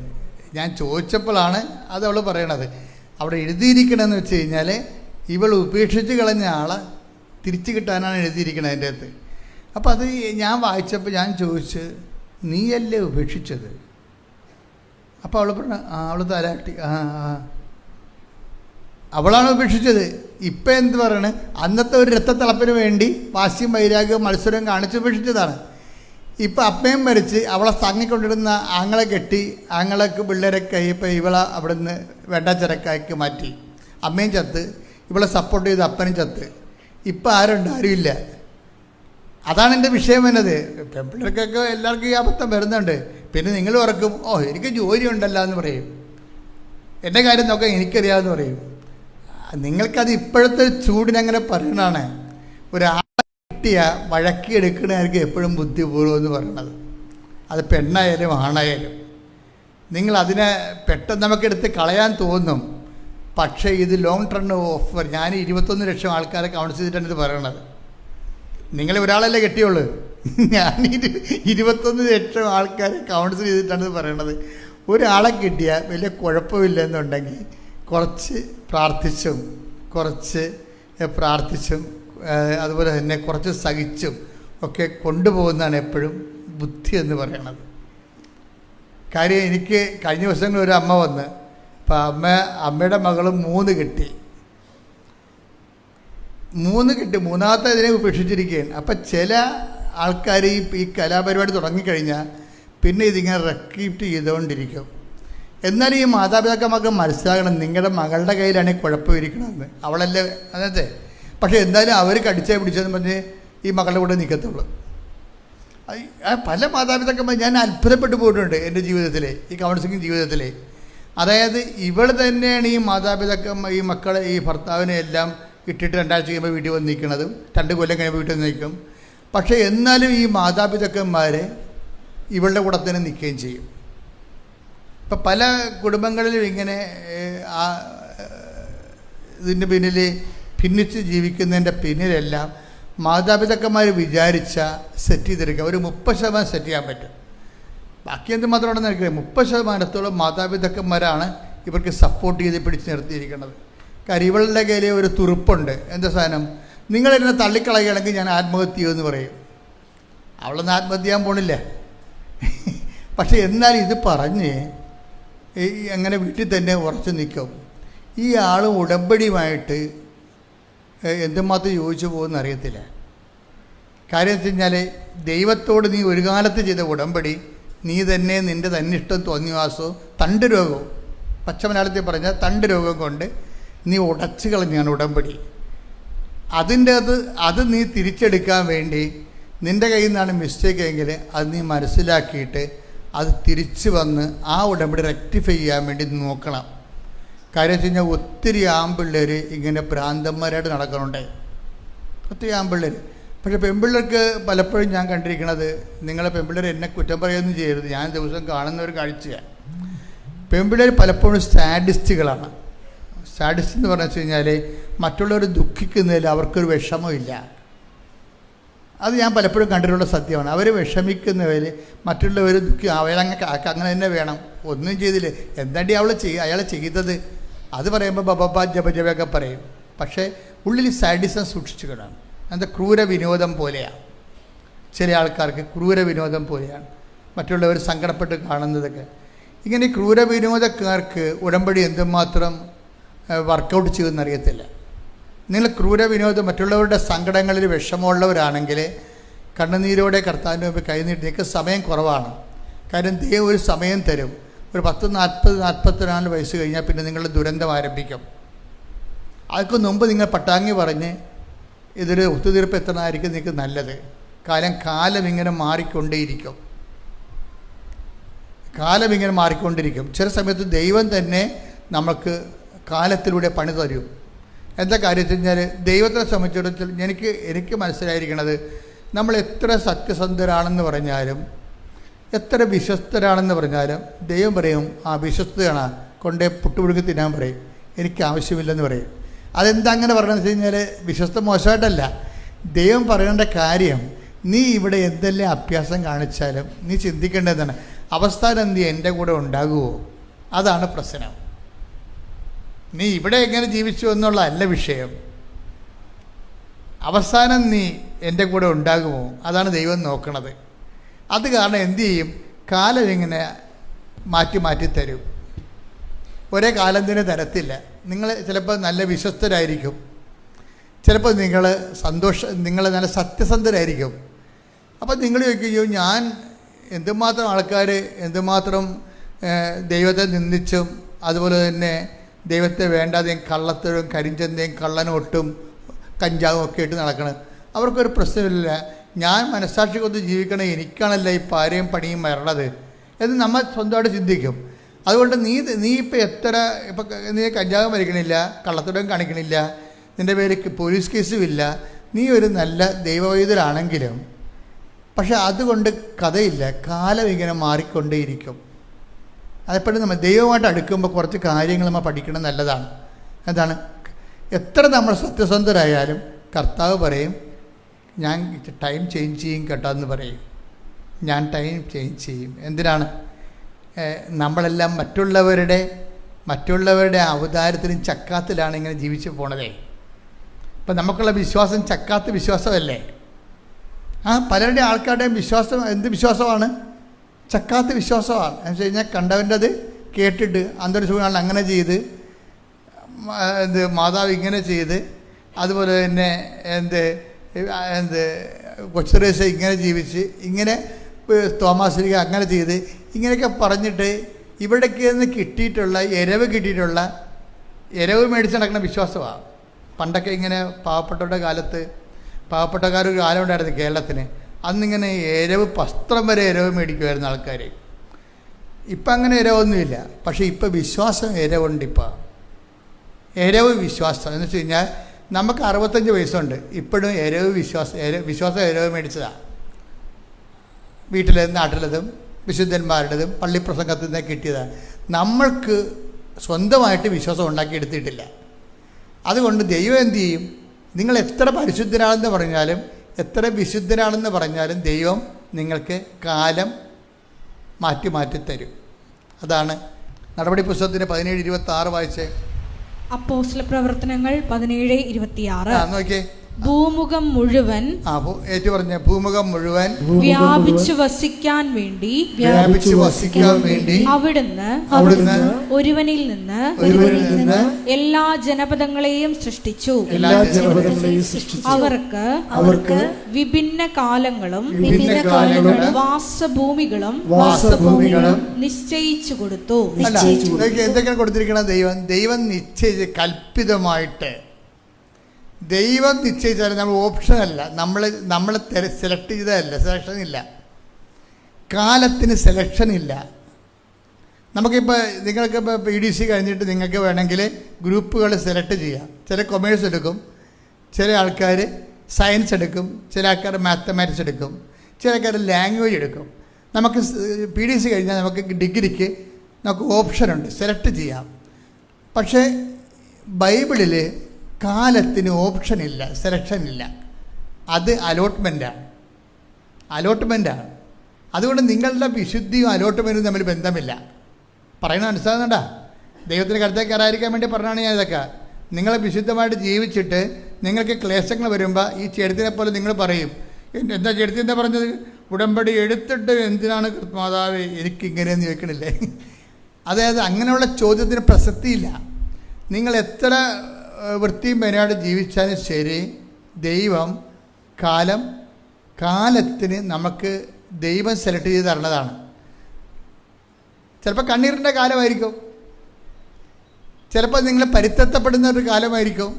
ഞാൻ ചോദിച്ചപ്പോഴാണ് അത് അവൾ പറയണത്. അവിടെ എഴുതിയിരിക്കണമെന്ന് വെച്ച് കഴിഞ്ഞാൽ ഇവൾ ഉപേക്ഷിച്ച് കളഞ്ഞ ആളെ തിരിച്ചു കിട്ടാനാണ് എഴുതിയിരിക്കണത് അതിൻ്റെ അകത്ത്. അപ്പോൾ അത് ഞാൻ വായിച്ചപ്പോൾ ഞാൻ ചോദിച്ച്, നീയല്ലേ ഉപേക്ഷിച്ചത്? അപ്പോൾ അവൾ പറഞ്ഞു, അവൾ തലാട്ടി, അവളാണ് ഉപേക്ഷിച്ചത്. ഇപ്പം എന്ത് പറയണേ, അന്നത്തെ ഒരു രക്തത്തിളപ്പിന് വേണ്ടി വാശിയും വൈരാഗ്യവും മത്സരവും കാണിച്ച് ഉപേക്ഷിച്ചതാണ്. ഇപ്പം അമ്മയും മരിച്ച് അവളെ തങ്ങിക്കൊണ്ടിരുന്ന ആങ്ങളെ കെട്ടി, ആങ്ങളക്ക് പിള്ളേരൊക്കെ ഇപ്പം ഇവളെ അവിടെ നിന്ന് വേണ്ടാച്ചിരക്കാക്കി മാറ്റി. അമ്മയും ചത്ത്, ഇവളെ സപ്പോർട്ട് ചെയ്ത് അപ്പനും ചത്ത്. ഇപ്പം ആരുമില്ല. അതാണ് എൻ്റെ വിഷയം എന്നത്. പെൺപിള്ളേർക്കൊക്കെ എല്ലാവർക്കും ഈ അബദ്ധം വരുന്നുണ്ട്. പിന്നെ നിങ്ങൾ ഓർക്കും, എനിക്ക് ജോലി ഉണ്ടല്ലോ എന്ന് പറയും, എൻ്റെ കാര്യം നോക്കാൻ എനിക്കറിയാമെന്ന് പറയും. നിങ്ങൾക്കത് ഇപ്പോഴത്തെ ചൂടിനങ്ങനെ പറയണതാണ്. ഒരാളെ കിട്ടിയ വഴക്കി എടുക്കണമായിരിക്കും എപ്പോഴും ബുദ്ധിപൂർവ്വം എന്ന് പറയണത്. അത് പെണ്ണായാലും ആണായാലും നിങ്ങളതിനെ പെട്ടെന്ന് നമുക്കെടുത്ത് കളയാൻ തോന്നും. പക്ഷേ ഇത് ലോങ് ടേം ഓഫർ. ഞാൻ 21 ലക്ഷം ആൾക്കാരെ കൗൺസ് ചെയ്തിട്ടാണ് ഇത് പറയണത്. നിങ്ങൾ ഒരാളല്ലേ കെട്ടിയുള്ളൂ, ഞാൻ 21 ലക്ഷം ആൾക്കാരെ കൗൺസിൽ ചെയ്തിട്ടാണ് ഇത് പറയണത്. ഒരാളെ കിട്ടിയാൽ വലിയ കുഴപ്പമില്ലെന്നുണ്ടെങ്കിൽ കുറച്ച് പ്രാർത്ഥിച്ചും അതുപോലെ തന്നെ കുറച്ച് സഹിച്ചും ഒക്കെ കൊണ്ടുപോകുന്നതാണ് എപ്പോഴും ബുദ്ധി എന്ന് പറയണത്. കാര്യം എനിക്ക് കഴിഞ്ഞ ദിവസങ്ങളിൽ ഒരു അമ്മ വന്ന്, അപ്പം അമ്മയുടെ മകൾ 3 കെട്ടി, മൂന്നാമത്തെ ഇതിനെ ഉപേക്ഷിച്ചിരിക്കുകയാണ്. അപ്പം ചില ആൾക്കാർ ഈ കലാപരിപാടി തുടങ്ങിക്കഴിഞ്ഞാൽ പിന്നെ ഇതിങ്ങനെ റെക്കീപ്റ്റ് ചെയ്തുകൊണ്ടിരിക്കും. എന്നാൽ ഈ മാതാപിതാക്കന്മാർക്ക് മനസ്സിലാകണം, നിങ്ങളുടെ മകളുടെ കയ്യിലാണ് കുഴപ്പമിരിക്കണമെന്ന്. അവളല്ലേ അതെ. പക്ഷേ എന്തായാലും അവർ കടിച്ചാൽ പിടിച്ചതെന്ന് പറഞ്ഞ് ഈ മകളുടെ കൂടെ നിൽക്കത്തുള്ളൂ. പല മാതാപിതാക്കന്മാർ ഞാൻ അത്ഭുതപ്പെട്ടു പോയിട്ടുണ്ട് എൻ്റെ ജീവിതത്തിൽ, ഈ കൗൺസിലിംഗ് ജീവിതത്തിൽ. അതായത് ഇവൾ തന്നെയാണ് ഈ മക്കളെ ഈ ഭർത്താവിനെ എല്ലാം ഇട്ടിട്ട് 2 ആഴ്ച കഴിയുമ്പോൾ വീട്ടിൽ വന്ന് നിൽക്കുന്നതും 2 കൊല്ലം കഴിയുമ്പോൾ വീട്ടിൽ വന്ന് നിൽക്കും. പക്ഷേ എന്നാലും ഈ മാതാപിതാക്കന്മാരെ ഇവളുടെ കൂടെ തന്നെ നിൽക്കുകയും ചെയ്യും. ഇപ്പം പല കുടുംബങ്ങളിലും ഇങ്ങനെ ഇതിൻ്റെ പിന്നിൽ ഭിന്നിച്ച് ജീവിക്കുന്നതിൻ്റെ പിന്നിലെല്ലാം മാതാപിതാക്കന്മാർ വിചാരിച്ച സെറ്റ് ചെയ്തെടുക്കുക. ഒരു 30% സെറ്റ് ചെയ്യാൻ പറ്റും. ബാക്കി എന്തുമാത്രമാണെന്ന് എനിക്കറിയാം. 30% മാതാപിതാക്കന്മാരാണ് ഇവർക്ക് സപ്പോർട്ട് ചെയ്ത് പിടിച്ച് നിർത്തിയിരിക്കുന്നത്. കാര്യം ഇവളുടെ കയ്യിൽ ഒരു തുറുപ്പുണ്ട്. എന്താ സാധനം, നിങ്ങളെന്നെ തള്ളിക്കളയുകയാണെങ്കിൽ ഞാൻ ആത്മഹത്യ ചെയ്യുമെന്ന് പറയും. അവളൊന്നും ആത്മഹത്യ ചെയ്യാൻ പോണില്ല. പക്ഷെ എന്നാൽ ഇത് പറഞ്ഞ് അങ്ങനെ വീട്ടിൽ തന്നെ ഉറച്ചു നിൽക്കും. ഈ ആൾ ഉടമ്പടിയുമായിട്ട് എന്തുമാത്രം യോജിച്ചു പോകുമെന്ന് അറിയത്തില്ല. കാര്യം വെച്ച് കഴിഞ്ഞാൽ ദൈവത്തോട് നീ ഒരു കാലത്ത് ചെയ്ത ഉടമ്പടി നീ തന്നെ നിൻ്റെ തന്നിഷ്ടം തോന്നിവാസവും തണ്ട് രോഗവും, പച്ച മലയാളത്തിൽ പറഞ്ഞാൽ തണ്ട് രോഗം കൊണ്ട് നീ ഉടച്ചു കളഞ്ഞാണ് ഉടമ്പടി. അത് നീ തിരിച്ചെടുക്കാൻ വേണ്ടി നിൻ്റെ കയ്യിൽ നിന്നാണ് മിസ്റ്റേക്ക് എങ്കിൽ അത് നീ മനസ്സിലാക്കിയിട്ട് അത് തിരിച്ചു വന്ന് ആ ഉടമ്പടി റെക്ടിഫൈ ചെയ്യാൻ വേണ്ടി നോക്കണം. കാര്യം വെച്ച് കഴിഞ്ഞാൽ ഒത്തിരി ആൺപിള്ളേർ ഇങ്ങനെ ഭ്രാന്തന്മാരായിട്ട് നടക്കുന്നുണ്ട്. പ്രത്യേക ആൺപിള്ളേർ. പക്ഷേ പെൺപിള്ളേർക്ക് പലപ്പോഴും ഞാൻ കണ്ടിരിക്കുന്നത്, നിങ്ങളെ പെൺപിള്ളേർ എന്നെ കുറ്റം പറയുകയൊന്നും ചെയ്യരുത്, ഞാൻ ദിവസം കാണുന്ന ഒരു കാഴ്ചയാണ്. പെൺപിള്ളേർ പലപ്പോഴും സാഡിസ്റ്റുകളാണ്. സാഡിസ്റ്റ് എന്ന് പറഞ്ഞു കഴിഞ്ഞാൽ മറ്റുള്ളവർ ദുഃഖിക്കുന്നതിൽ അവർക്കൊരു വിഷമമില്ല. അത് ഞാൻ പലപ്പോഴും കണ്ടിട്ടുള്ള സത്യമാണ്. അവർ വിഷമിക്കുന്നവർ മറ്റുള്ളവർ അങ്ങനെ തന്നെ വേണം, ഒന്നും ചെയ്തില്ല, എന്താണ്ടി അയാളെ ചെയ്തത്, അത് പറയുമ്പോൾ ബബബ ജപ ജപയൊക്കെ പറയും. പക്ഷേ ഉള്ളിൽ സാഡിസം സൂക്ഷിച്ചു കിടണം. എന്താ ക്രൂര വിനോദം പോലെയാണ്. ചില ആൾക്കാർക്ക് ക്രൂര വിനോദം പോലെയാണ് മറ്റുള്ളവർ സങ്കടപ്പെട്ട് കാണുന്നതൊക്കെ. ഇങ്ങനെ ക്രൂര വിനോദക്കാർക്ക് ഉടമ്പടി എന്തുമാത്രം വർക്കൗട്ട് ചെയ്യുമെന്നറിയത്തില്ല. നിങ്ങൾ ക്രൂര വിനോദം മറ്റുള്ളവരുടെ സങ്കടങ്ങളിൽ വിഷമമുള്ളവരാണെങ്കിൽ കണ്ണുനീരോടെ കർത്താവിൻ്റെ മുമ്പ് കൈനീട്ടി. നിങ്ങൾക്ക് സമയം കുറവാണ്. കാര്യം ദൈവം ഒരു സമയം തരും. ഒരു 40-44 വയസ്സ് കഴിഞ്ഞാൽ പിന്നെ നിങ്ങളുടെ ദുരന്തം ആരംഭിക്കും. അതിന് മുമ്പ് നിങ്ങൾ പട്ടാങ്ങി പറഞ്ഞ് ഇതൊരു ഒത്തുതീർപ്പ് എത്തണമായിരിക്കും നിങ്ങൾക്ക് നല്ലത്. കാലം ഇങ്ങനെ മാറിക്കൊണ്ടേയിരിക്കും. ചില സമയത്ത് ദൈവം തന്നെ നമുക്ക് കാലത്തിലൂടെ പണി തരും. എന്താ കാര്യം വെച്ച് കഴിഞ്ഞാൽ ദൈവത്തെ സംബന്ധിച്ചിടത്തോളം എനിക്ക് മനസ്സിലായിരിക്കണത്, നമ്മൾ എത്ര സത്യസന്ധരാണെന്ന് പറഞ്ഞാലും എത്ര വിശ്വസ്തരാണെന്ന് പറഞ്ഞാലും ദൈവം പറയും ആ വിശ്വസ്തയാണ് കൊണ്ടേ പുട്ടുപുഴുക്ക് തിന്നാൻ പറയും, എനിക്ക് ആവശ്യമില്ലെന്ന് പറയും. അതെന്താ അങ്ങനെ പറയണമെന്ന് വെച്ച് കഴിഞ്ഞാൽ വിശ്വസ്ത മോശമായിട്ടല്ല, ദൈവം പറയേണ്ട കാര്യം നീ ഇവിടെ എന്തെല്ലാം അഭ്യാസം കാണിച്ചാലും നീ ചിന്തിക്കേണ്ടതാണ് അവസ്ഥാനം നീ എൻ്റെ കൂടെ ഉണ്ടാകുമോ, അതാണ് പ്രശ്നം. നീ ഇവിടെ എങ്ങനെ ജീവിച്ചു എന്നുള്ളതല്ല വിഷയം, അവസാനം നീ എൻ്റെ കൂടെ ഉണ്ടാകുമോ, അതാണ് ദൈവം നോക്കണത്. അത് കാരണം എന്തു ചെയ്യും, കാലം ഇങ്ങനെ മാറ്റി തരും. ഒരേ കാലം തന്നെ തരത്തില്ല. നിങ്ങൾ ചിലപ്പോൾ നല്ല വിശ്വസ്തരായിരിക്കും, ചിലപ്പോൾ നിങ്ങൾ നല്ല സത്യസന്ധരായിരിക്കും. അപ്പോൾ നിങ്ങൾ ചോദിക്കുകയോ ഞാൻ എന്തുമാത്രം ആൾക്കാർ എന്തുമാത്രം ദൈവത്തെ നിന്ദിച്ചും അതുപോലെ തന്നെ ദൈവത്തെ വേണ്ടാതെയും കള്ളത്തഴും കരിഞ്ചന്തയും കള്ളനോട്ടും കഞ്ചാവും ഒക്കെ ഇട്ട് നടക്കണം. അവർക്കൊരു പ്രശ്നമില്ല. ഞാൻ മനസ്സാക്ഷി കൊണ്ട് ജീവിക്കണേ, എനിക്കാണല്ല ഈ പാരയും പണിയും വരണത് എന്ന് നമ്മൾ സ്വന്തമായിട്ട് ചിന്തിക്കും. അതുകൊണ്ട് നീ ഇപ്പം നീ കഞ്ചാവും വലിക്കണില്ല, കള്ളത്തടവും കാണിക്കണില്ല, നിൻ്റെ പേര് പോലീസ് കേസും ഇല്ല, നീ ഒരു നല്ല ദൈവവൈദ്യരാണെങ്കിലും പക്ഷെ അതുകൊണ്ട് കഥയില്ല. കാലം ഇങ്ങനെ മാറിക്കൊണ്ടേയിരിക്കും. അതെപ്പോഴും നമ്മൾ ദൈവമായിട്ട് അടുക്കുമ്പോൾ കുറച്ച് കാര്യങ്ങൾ നമ്മൾ പഠിക്കണം, നല്ലതാണ്. എന്താണ്, എത്ര നമ്മൾ സത്യസന്ധരായാലും കർത്താവ് പറയും ഞാൻ ടൈം ചേഞ്ച് ചെയ്യും കേട്ടോ എന്ന് പറയും. ഞാൻ ടൈം ചേഞ്ച് ചെയ്യും. എന്തിനാണ്? നമ്മളെല്ലാം മറ്റുള്ളവരുടെ അവതാരത്തിലും ചക്കാത്തിലാണ് ഇങ്ങനെ ജീവിച്ചു പോണതേ. ഇപ്പം നമുക്കുള്ള വിശ്വാസം ചക്കാത്ത വിശ്വാസമല്ലേ? പലരുടെ ആൾക്കാരുടെയും വിശ്വാസം എന്ത് വിശ്വാസമാണ്? ചക്കാത്ത വിശ്വാസമാണ്. എന്ന് വെച്ച് കഴിഞ്ഞാൽ കണ്ടവൻ്റെ അത് കേട്ടിട്ട് അന്തരീക്ഷമാണ് അങ്ങനെ ചെയ്ത്, മാതാവ് ഇങ്ങനെ ചെയ്ത്, അതുപോലെ തന്നെ കൊച്ചുറേശ ഇങ്ങനെ ജീവിച്ച്, ഇങ്ങനെ തോമാശ്രീക അങ്ങനെ ചെയ്ത്, ഇങ്ങനെയൊക്കെ പറഞ്ഞിട്ട് ഇവിടേക്ക് നിന്ന് കിട്ടിയിട്ടുള്ള എരവ് മേടിച്ച് നടക്കുന്ന വിശ്വാസമാണ്. പണ്ടൊക്കെ ഇങ്ങനെ പാവപ്പെട്ടക്കാരൊരു കാലം ഉണ്ടായിരുന്നു കേരളത്തിന്. അന്നിങ്ങനെ വസ്ത്രം വരെ എരവ് മേടിക്കുമായിരുന്നു ആൾക്കാർ. ഇപ്പം അങ്ങനെ എരവൊന്നുമില്ല. പക്ഷേ ഇപ്പം വിശ്വാസം എരവുണ്ട്. വിശ്വാസം എന്ന് വെച്ച് കഴിഞ്ഞാൽ നമുക്ക് 65 വയസ്സുണ്ട്, ഇപ്പോഴും വിശ്വാസം എരവ് മേടിച്ചതാണ്. വീട്ടിലേതും നാട്ടിലേതും വിശുദ്ധന്മാരുടേതും പള്ളിപ്രസംഗത്തിൽ നിന്ന് കിട്ടിയതാണ്. നമ്മൾക്ക് സ്വന്തമായിട്ട് വിശ്വാസം ഉണ്ടാക്കിയെടുത്തിട്ടില്ല. അതുകൊണ്ട് ദൈവം എന്തു ചെയ്യും? നിങ്ങൾ എത്ര പരിശുദ്ധനാണെന്ന് പറഞ്ഞാലും എത്ര വിശുദ്ധനാണെന്ന് പറഞ്ഞാലും ദൈവം നിങ്ങൾക്ക് കാലം മാറ്റി തരും. അതാണ് നടപടി പുസ്തകത്തിന് 17:26 വായിച്ചേ. അപ്പോസ്തല പ്രവർത്തനങ്ങൾ 17:26. നോക്കിയേ. ഭൂമുഖം മുഴുവൻ ഭൂമുഖം മുഴുവൻ വ്യാപിച്ചു വസിക്കാൻ വേണ്ടി അവിടുന്ന് ഒരുവനിൽ നിന്ന് എല്ലാ ജനപദങ്ങളെയും സൃഷ്ടിച്ചു. അവർക്ക് വിഭിന്ന കാലങ്ങളും വാസഭൂമികളും നിശ്ചയിച്ചു കൊടുത്തു. എന്തൊക്കെയാണ് കൊടുത്തിരിക്കണം? ദൈവം നിശ്ചയിച്ച് കൽപ്പിതമായിട്ട് ദൈവം നിശ്ചയിച്ചാലും നമ്മൾ ഓപ്ഷനല്ല, നമ്മൾ സെലക്ട് ചെയ്തതല്ല. സെലക്ഷൻ ഇല്ല, കാലത്തിന് സെലക്ഷൻ ഇല്ല. നമുക്കിപ്പോൾ നിങ്ങൾക്കിപ്പോൾ PDC കഴിഞ്ഞിട്ട് നിങ്ങൾക്ക് വേണമെങ്കിൽ ഗ്രൂപ്പുകൾ സെലക്ട് ചെയ്യാം. ചില കൊമേഴ്സ് എടുക്കും, ചില ആൾക്കാർ സയൻസ് എടുക്കും, ചില ആൾക്കാർ മാത്തമാറ്റിക്സ് എടുക്കും, ചില ആൾക്കാർ ലാംഗ്വേജ് എടുക്കും. നമുക്ക് PDC കഴിഞ്ഞാൽ നമുക്ക് ഡിഗ്രിക്ക് നമുക്ക് ഓപ്ഷനുണ്ട്, സെലക്ട് ചെയ്യാം. പക്ഷേ ബൈബിളിൽ കാലത്തിന് ഓപ്ഷനില്ല, സെലക്ഷനില്ല. അത് അലോട്ട്മെൻറ്റാണ്. അതുകൊണ്ട് നിങ്ങളുടെ വിശുദ്ധിയും അലോട്ട്മെൻറ്റും തമ്മിൽ ബന്ധമില്ല. പറയുന്നത് മനസ്സിലാകുന്നുണ്ടാ? ദൈവത്തിന് കരുത്തേക്ക് കയറാതിരിക്കാൻ വേണ്ടി പറഞ്ഞാണ് ഞാൻ ഇതൊക്കെ. നിങ്ങൾ വിശുദ്ധമായിട്ട് ജീവിച്ചിട്ട് നിങ്ങൾക്ക് ക്ലേശങ്ങൾ വരുമ്പോൾ ഈ ചെടുത്തിനെ പോലെ നിങ്ങൾ പറയും, എന്താ ചെടുത്തി എന്താ പറഞ്ഞത്? ഉടമ്പടി എടുത്തിട്ട് എന്തിനാണ് മാതാവേ എനിക്കിങ്ങനെയെന്ന് ചോദിക്കണില്ലേ? അതായത് അങ്ങനെയുള്ള ചോദ്യത്തിന് പ്രസക്തിയില്ല. നിങ്ങൾ എത്ര വൃത്തിയും പേനായിട്ട് ജീവിച്ചാലും ശരി, ദൈവം കാലത്തിന് നമുക്ക് ദൈവം സെലക്ട് ചെയ്ത് തരണതാണ്. ചിലപ്പോൾ കണ്ണീരിൻ്റെ കാലമായിരിക്കും, ചിലപ്പോൾ നിങ്ങൾ പരിത്തപ്പെടുന്ന ഒരു കാലമായിരിക്കും,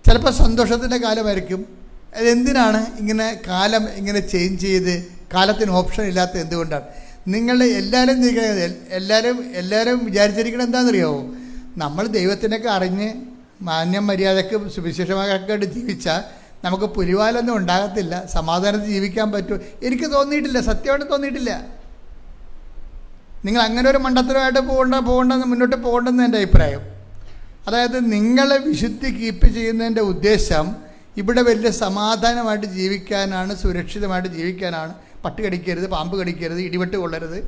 ചിലപ്പോൾ സന്തോഷത്തിൻ്റെ കാലമായിരിക്കും. അതെന്തിനാണ് ഇങ്ങനെ കാലം ഇങ്ങനെ ചേഞ്ച് ചെയ്ത് കാലത്തിന് ഓപ്ഷൻ ഇല്ലാത്ത എന്തുകൊണ്ടാണ്? നിങ്ങൾ എല്ലാവരും വിചാരിച്ചിരിക്കണം എന്താണെന്നറിയാമോ? നമ്മൾ ദൈവത്തിനൊക്കെ അറിഞ്ഞ് മാന്യം മര്യാദക്ക് സുവിശേഷമായിട്ട് ജീവിച്ചാൽ നമുക്ക് പുലിവാലൊന്നും ഉണ്ടാകത്തില്ല, സമാധാനത്തിൽ ജീവിക്കാൻ പറ്റും. എനിക്ക് തോന്നിയിട്ടില്ല, സത്യമായിട്ട് തോന്നിയിട്ടില്ല. നിങ്ങൾ അങ്ങനെ ഒരു മണ്ടത്തരമായിട്ട് പോകണ്ടെന്ന് മുന്നോട്ട് പോകണ്ടെന്ന് എൻ്റെ അഭിപ്രായം. അതായത് നിങ്ങളെ വിശുദ്ധി കീപ്പ് ചെയ്യുന്നതിൻ്റെ ഉദ്ദേശം ഇവിടെ വലിയ സമാധാനമായിട്ട് ജീവിക്കാനാണ്, സുരക്ഷിതമായിട്ട് ജീവിക്കാനാണ്. പട്ടി കടിക്കരുത്, പാമ്പ് കടിക്കരുത്, ഇടിവെട്ട് കൊള്ളരുത്.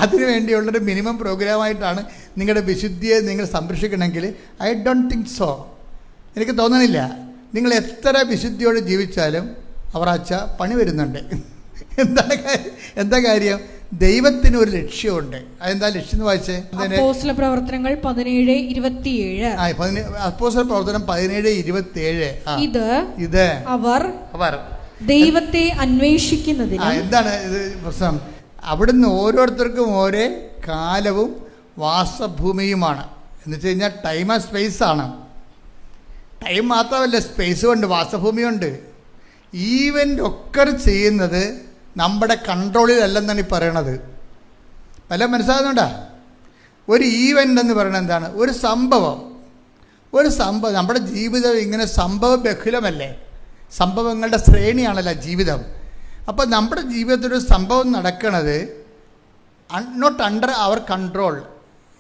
അതിനു വേണ്ടിയുള്ളൊരു മിനിമം പ്രോഗ്രാമായിട്ടാണ് നിങ്ങളുടെ വിശുദ്ധിയെ നിങ്ങൾ സംരക്ഷിക്കണമെങ്കിൽ ഐ ഡോണ്ട് തിങ്ക് സോ. എനിക്ക് തോന്നണില്ല. നിങ്ങൾ എത്ര വിശുദ്ധിയോട് ജീവിച്ചാലും അവറാച്ച പണി വരുന്നുണ്ട്. എന്താ കാര്യം? ദൈവത്തിന് ഒരു ലക്ഷ്യമുണ്ട്. അതെന്താ ലക്ഷ്യം എന്ന് വായിച്ചേ? അപ്പോസ്തല പ്രവർത്തനങ്ങൾ 17:27. അപ്പോസ്തല പ്രവർത്തനം 17:27. ഇത് അവർ ദൈവത്തെ അന്വേഷിക്കുന്നതിന്. എന്താണ് ഇത് പ്രശ്നം? അവിടുന്ന് ഓരോരുത്തർക്കും ഓരോ കാലവും വാസഭൂമിയുമാണ്. എന്ന് വെച്ച് കഴിഞ്ഞാൽ ടൈം ആൻഡ് സ്പേസ് ആണ്. ടൈം മാത്രമല്ല, സ്പേസും ഉണ്ട്, വാസഭൂമിയുണ്ട്. ഈവൻ്റ് ഒക്കെ ചെയ്യുന്നത് നമ്മുടെ കൺട്രോളിലല്ലെന്നാണ് ഈ പറയണത്. വല്ല മനസ്സിലാകുന്നുണ്ടോ? ഒരു ഈവൻ്റ് എന്ന് പറയുന്നത് എന്താണ്? ഒരു സംഭവം. നമ്മുടെ ജീവിതം ഇങ്ങനെ സംഭവ ബഹുലമല്ലേ? സംഭവങ്ങളുടെ ശ്രേണിയാണല്ലോ ജീവിതം. അപ്പോൾ നമ്മുടെ ജീവിതത്തിലൊരു സംഭവം നടക്കുന്നത് not under our control.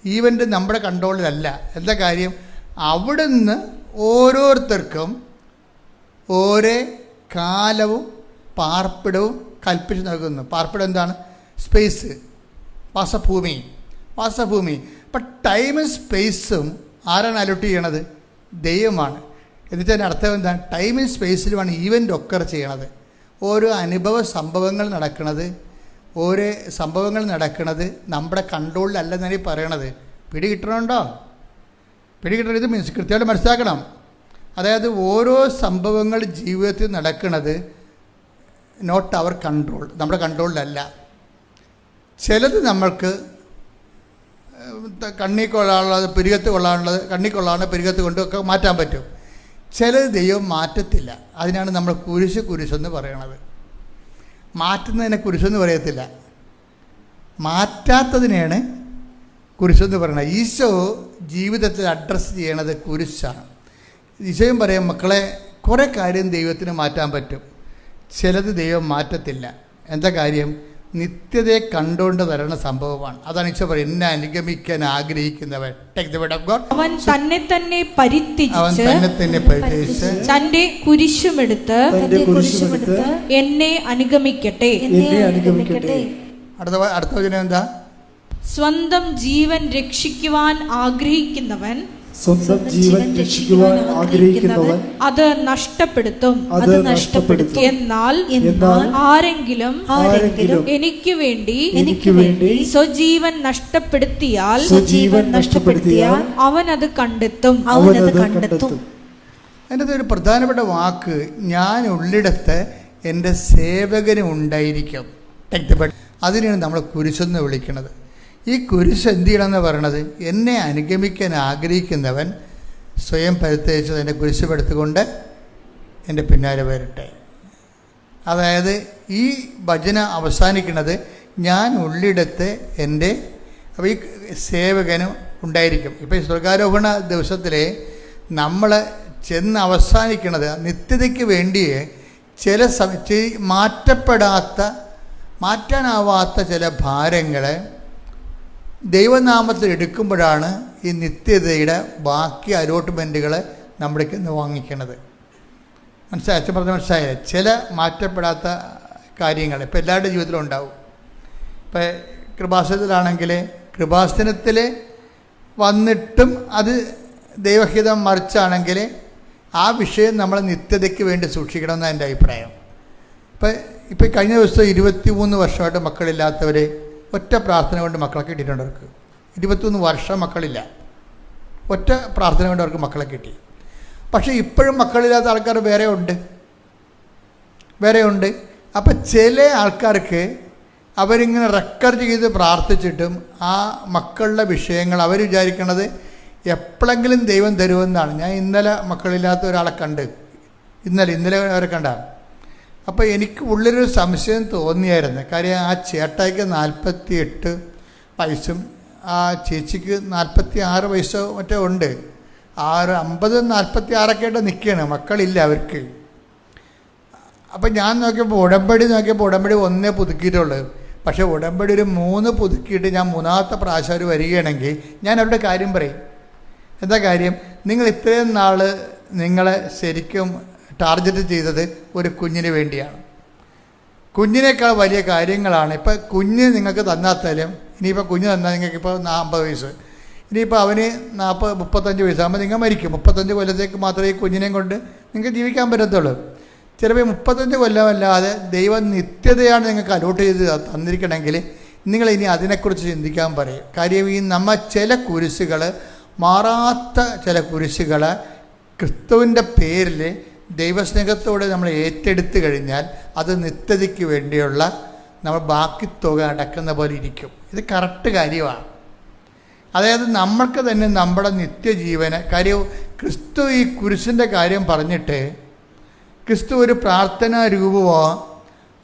Event നമ്മുടെ കൺട്രോളിലല്ല. എന്താ കാര്യം? അവിടുന്ന് ഓരോരുത്തർക്കും ഓരോ കാലവും പാർപ്പിടവും കൽപ്പിച്ച് നൽകുന്നു. പാർപ്പിടം എന്താണ്? സ്പേസ്, വാസഭൂമി. അപ്പം ടൈമും സ്പേസും ആരാണ് അലോട്ട് ചെയ്യണത്? ദൈവമാണ്. എന്നിട്ട് അർത്ഥം എന്താണ്? ടൈമും സ്പേസിലുമാണ് ഈവൻ്റ് ഒക്കർ ചെയ്യണത്. ഓരോ അനുഭവ സംഭവങ്ങൾ നടക്കുന്നത് നമ്മുടെ കൺട്രോളിലല്ലെന്നാണ് ഈ പറയണത്. പിടികിട്ടണുണ്ടോ? ഇത് മീൻസ് കൃത്യമായിട്ട് മനസ്സിലാക്കണം. അതായത് ഓരോ സംഭവങ്ങൾ ജീവിതത്തിൽ നടക്കുന്നത് നോട്ട് അവർ കൺട്രോൾ, നമ്മുടെ കൺട്രോളിലല്ല. ചിലത് നമ്മൾക്ക് കണ്ണിൽ കൊള്ളാനുള്ളത്, പിരികത്ത് കൊള്ളാനുള്ളത്, കണ്ണിൽ കൊള്ളാനുള്ള പിരികത്ത് കൊണ്ടൊക്കെ മാറ്റാൻ പറ്റും. ചിലത് ദൈവം മാറ്റത്തില്ല. അതിനാണ് നമ്മൾ കുരിശെന്ന് പറയണത്. മാറ്റുന്നതിനെ കുരിശെന്ന് പറയത്തില്ല, മാറ്റാത്തതിനെയാണ് കുരിശെന്ന് പറയണത്. ഈശോ ജീവിതത്തിൽ അഡ്രസ്സ് ചെയ്യണത് കുരിശാണ്. ഈശോയും പറയും, മക്കളെ കുറേ കാര്യം ദൈവത്തിന് മാറ്റാൻ പറ്റും, ചിലത് ദൈവം മാറ്റത്തില്ല. എന്താ കാര്യം? നിത്യതയെ കണ്ടുകൊണ്ട് വരണ സംഭവമാണ്. അതാണ് ഈശോ പറയും, എന്നെ അനുഗമിക്കാൻ ആഗ്രഹിക്കുന്നവൻ അവൻ തന്നെ തന്നെ പരിത്യജിച്ച് തന്റെ കുരിശുമെടുത്ത് എന്നെ അനുഗമിക്കട്ടെ. അടുത്ത വചനം എന്താ? സ്വന്തം ജീവൻ രക്ഷിക്കുവാൻ ആഗ്രഹിക്കുന്നവൻ അത് നഷ്ടപ്പെടുത്തും. എന്നാൽ ആരെങ്കിലും എനിക്ക് വേണ്ടി സ്വജീവൻ നഷ്ടപ്പെടുത്തിയാൽ അവൻ അത് കണ്ടെത്തും. അതിൻ്റെ ഒരു പ്രധാനപ്പെട്ട വാക്ക്, ഞാൻ ഉള്ളിടത്ത് എൻ്റെ സേവകന് ഉണ്ടായിരിക്കും. അതിനെയാണ് നമ്മൾ കുരിശെന്ന് വിളിക്കുന്നത്. ഈ കുരിശ് എന്ത് ചെയ്യണമെന്ന് പറയണത്? എന്നെ അനുഗമിക്കാൻ ആഗ്രഹിക്കുന്നവൻ സ്വയം പരിത്യജിച്ച് എൻ്റെ കുരിശുമെടുത്തുകൊണ്ട് എൻ്റെ പിന്നാലെ വരട്ടെ. അതായത് ഈ ഭജന അവസാനിക്കുന്നത് ഞാൻ ഉള്ളിടത്ത് എൻ്റെ, അപ്പോൾ ഈ സേവകനും ഉണ്ടായിരിക്കും. ഇപ്പോൾ ഈ സ്വർഗാരോഹണ ദിവസത്തിൽ നമ്മൾ ചെന്ന് അവസാനിക്കുന്നത് നിത്യതയ്ക്ക് വേണ്ടിയേ ചില മാറ്റാനാവാത്ത ചില ഭാരങ്ങളെ ദൈവനാമത്തിൽ എടുക്കുമ്പോഴാണ് ഈ നിത്യതയുടെ ബാക്കി അലോട്ട്മെൻറ്റുകൾ നമ്മുടെ നിന്ന് വാങ്ങിക്കുന്നത്. മനസ്സിലായി? അച്ഛൻ പറഞ്ഞ മനസ്സിലായില്ലേ? ചില മാറ്റപ്പെടാത്ത കാര്യങ്ങൾ ഇപ്പോൾ എല്ലാവരുടെ ജീവിതത്തിലും ഉണ്ടാവും. ഇപ്പോൾ കൃപാസനത്തിലാണെങ്കിൽ കൃപാസനത്തിൽ വന്നിട്ടും അത് ദൈവഹിതം മറിച്ചാണെങ്കിൽ ആ വിഷയം നമ്മൾ നിത്യതയ്ക്ക് വേണ്ടി സൂക്ഷിക്കണമെന്നാണ് എൻ്റെ അഭിപ്രായം. ഇപ്പോൾ കഴിഞ്ഞ ദിവസം 23 വർഷമായിട്ട് മക്കളില്ലാത്തവർ ഒറ്റ പ്രാർത്ഥന കൊണ്ട് മക്കളെ കിട്ടിയിട്ടുണ്ട്. അവർക്ക് 23 വർഷം മക്കളില്ല, ഒറ്റ പ്രാർത്ഥന കൊണ്ട് അവർക്ക് മക്കളെ കിട്ടി. പക്ഷേ ഇപ്പോഴും മക്കളില്ലാത്ത ആൾക്കാർ വേറെ ഉണ്ട്. അപ്പം ചില ആൾക്കാർക്ക് അവരിങ്ങനെ റെക്കോർഡ് ചെയ്ത് പ്രാർത്ഥിച്ചിട്ടും ആ മക്കളുടെ വിഷയങ്ങൾ അവർ വിചാരിക്കണത് എപ്പോഴെങ്കിലും ദൈവം തരുമെന്നാണ്. ഞാൻ ഇന്നലെ മക്കളില്ലാത്ത ഒരാളെ കണ്ട്, ഇന്നലെ അവരെ കണ്ടാണ്. അപ്പോൾ എനിക്ക് ഉള്ളൊരു സംശയം തോന്നിയായിരുന്നു. കാര്യം ആ ചേട്ടായിക്ക് 48 വയസ്സും ആ ചേച്ചിക്ക് 46 വയസ്സോ മറ്റോ ഉണ്ട്. 50 46 ആയിട്ട് നിൽക്കുകയാണ്, മക്കളില്ല അവർക്ക്. അപ്പം ഞാൻ നോക്കിയപ്പോൾ ഉടമ്പടി 1 പുതുക്കിയിട്ടുള്ളൂ. പക്ഷേ ഉടമ്പടി ഒരു 3 പുതുക്കിയിട്ട് ഞാൻ 3ാമത്തെ പ്രാവശ്യം അവർ വരികയാണെങ്കിൽ ഞാൻ അവരുടെ കാര്യം പറയും. എന്താ കാര്യം? നിങ്ങൾ ഇത്രയും നാൾ നിങ്ങളെ ശരിക്കും ടാർഗറ്റ് ചെയ്തത് ഒരു കുഞ്ഞിന് വേണ്ടിയാണ്. കുഞ്ഞിനേക്കാൾ വലിയ കാര്യങ്ങളാണ്. ഇപ്പം കുഞ്ഞ് നിങ്ങൾക്ക് തന്നാത്താലും ഇനിയിപ്പോൾ കുഞ്ഞ് തന്നാൽ നിങ്ങൾക്കിപ്പോൾ 50 വയസ്സ്, ഇനിയിപ്പോൾ അവന് 35 വയസ്സാകുമ്പോൾ നിങ്ങൾ മരിക്കും. 35 കൊല്ലത്തേക്ക് മാത്രമേ ഈ കുഞ്ഞിനെയും കൊണ്ട് നിങ്ങൾക്ക് ജീവിക്കാൻ പറ്റത്തുള്ളൂ. ചിലപ്പോൾ 35 കൊല്ലമല്ലാതെ ദൈവം നിത്യതയാണ് നിങ്ങൾക്ക് അലോട്ട് ചെയ്ത് തന്നിരിക്കണമെങ്കിൽ നിങ്ങളിനി അതിനെക്കുറിച്ച് ചിന്തിക്കാൻ പറയും. കാര്യം ഈ ചില കുരിശുകൾ, മാറാത്ത ചില കുരിശുകൾ ക്രിസ്തുവിൻ്റെ പേരിൽ ദൈവസ്നേഹത്തോടെ നമ്മൾ ഏറ്റെടുത്ത് കഴിഞ്ഞാൽ അത് നിത്യതയ്ക്ക് വേണ്ടിയുള്ള നമ്മൾ ബാക്കി തുക അടക്കുന്ന പോലെ ഇരിക്കും. ഇത് കറക്റ്റ് കാര്യമാണ്. അതായത് നമ്മൾക്ക് തന്നെ നമ്മുടെ നിത്യജീവന് കാര്യം ക്രിസ്തു ഈ കുരിശിൻ്റെ കാര്യം പറഞ്ഞിട്ട് ക്രിസ്തു ഒരു പ്രാർത്ഥനാ രൂപമോ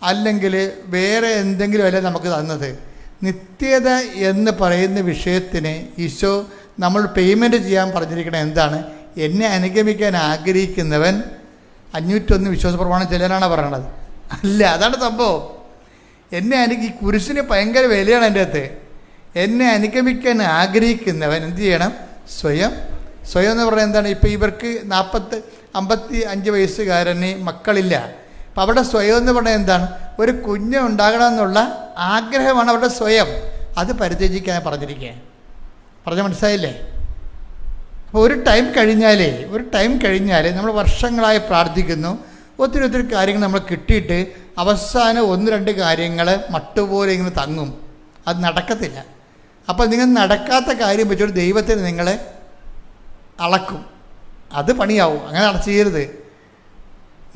അല്ലെങ്കിൽ വേറെ എന്തെങ്കിലും അല്ല നമുക്ക് തന്നത്. നിത്യത എന്ന് പറയുന്ന വിഷയത്തിന് ഈശോ നമ്മൾ പേയ്മെൻറ്റ് ചെയ്യാൻ പറഞ്ഞിരിക്കുന്നത് എന്താണ്? എന്നെ അനുഗമിക്കാൻ ആഗ്രഹിക്കുന്നവൻ 501 വിശ്വാസ പ്രമാണം ചെല്ലാനാണ് പറയണത്. അല്ല, അതാണ് സംഭവം. ഈ കുരിശിന് ഭയങ്കര വിലയാണ് എൻ്റെ അകത്ത്. എന്നെ അനുഗമിക്കാൻ ആഗ്രഹിക്കുന്നവൻ എന്ത് ചെയ്യണം? സ്വയം എന്ന് പറഞ്ഞാൽ എന്താണ്? ഇപ്പോൾ ഇവർക്ക് 55 വയസ്സുകാരന് മക്കളില്ല. അപ്പം അവിടെ സ്വയം എന്ന് പറഞ്ഞാൽ എന്താണ്? ഒരു കുഞ്ഞ് ഉണ്ടാകണമെന്നുള്ള ആഗ്രഹമാണ് അവരുടെ സ്വയം. അത് പരിത്യജിക്കാൻ പറഞ്ഞിരിക്കുക. പറഞ്ഞാൽ മനസ്സിലായില്ലേ? അപ്പോൾ ഒരു ടൈം കഴിഞ്ഞാൽ നമ്മൾ വർഷങ്ങളായി പ്രാർത്ഥിക്കുന്നു, ഒത്തിരി കാര്യങ്ങൾ നമ്മൾ കിട്ടിയിട്ട് അവസാനം 1-2 കാര്യങ്ങൾ മട്ടുപോലെ ഇങ്ങനെ തങ്ങും. അത് നടക്കത്തില്ല. അപ്പോൾ നിങ്ങൾ നടക്കാത്ത കാര്യം വെച്ചോട്ട് ദൈവത്തിന് നിങ്ങളെ അളക്കും. അത് പണിയാവും. അങ്ങനെ ചെയ്യരുത്.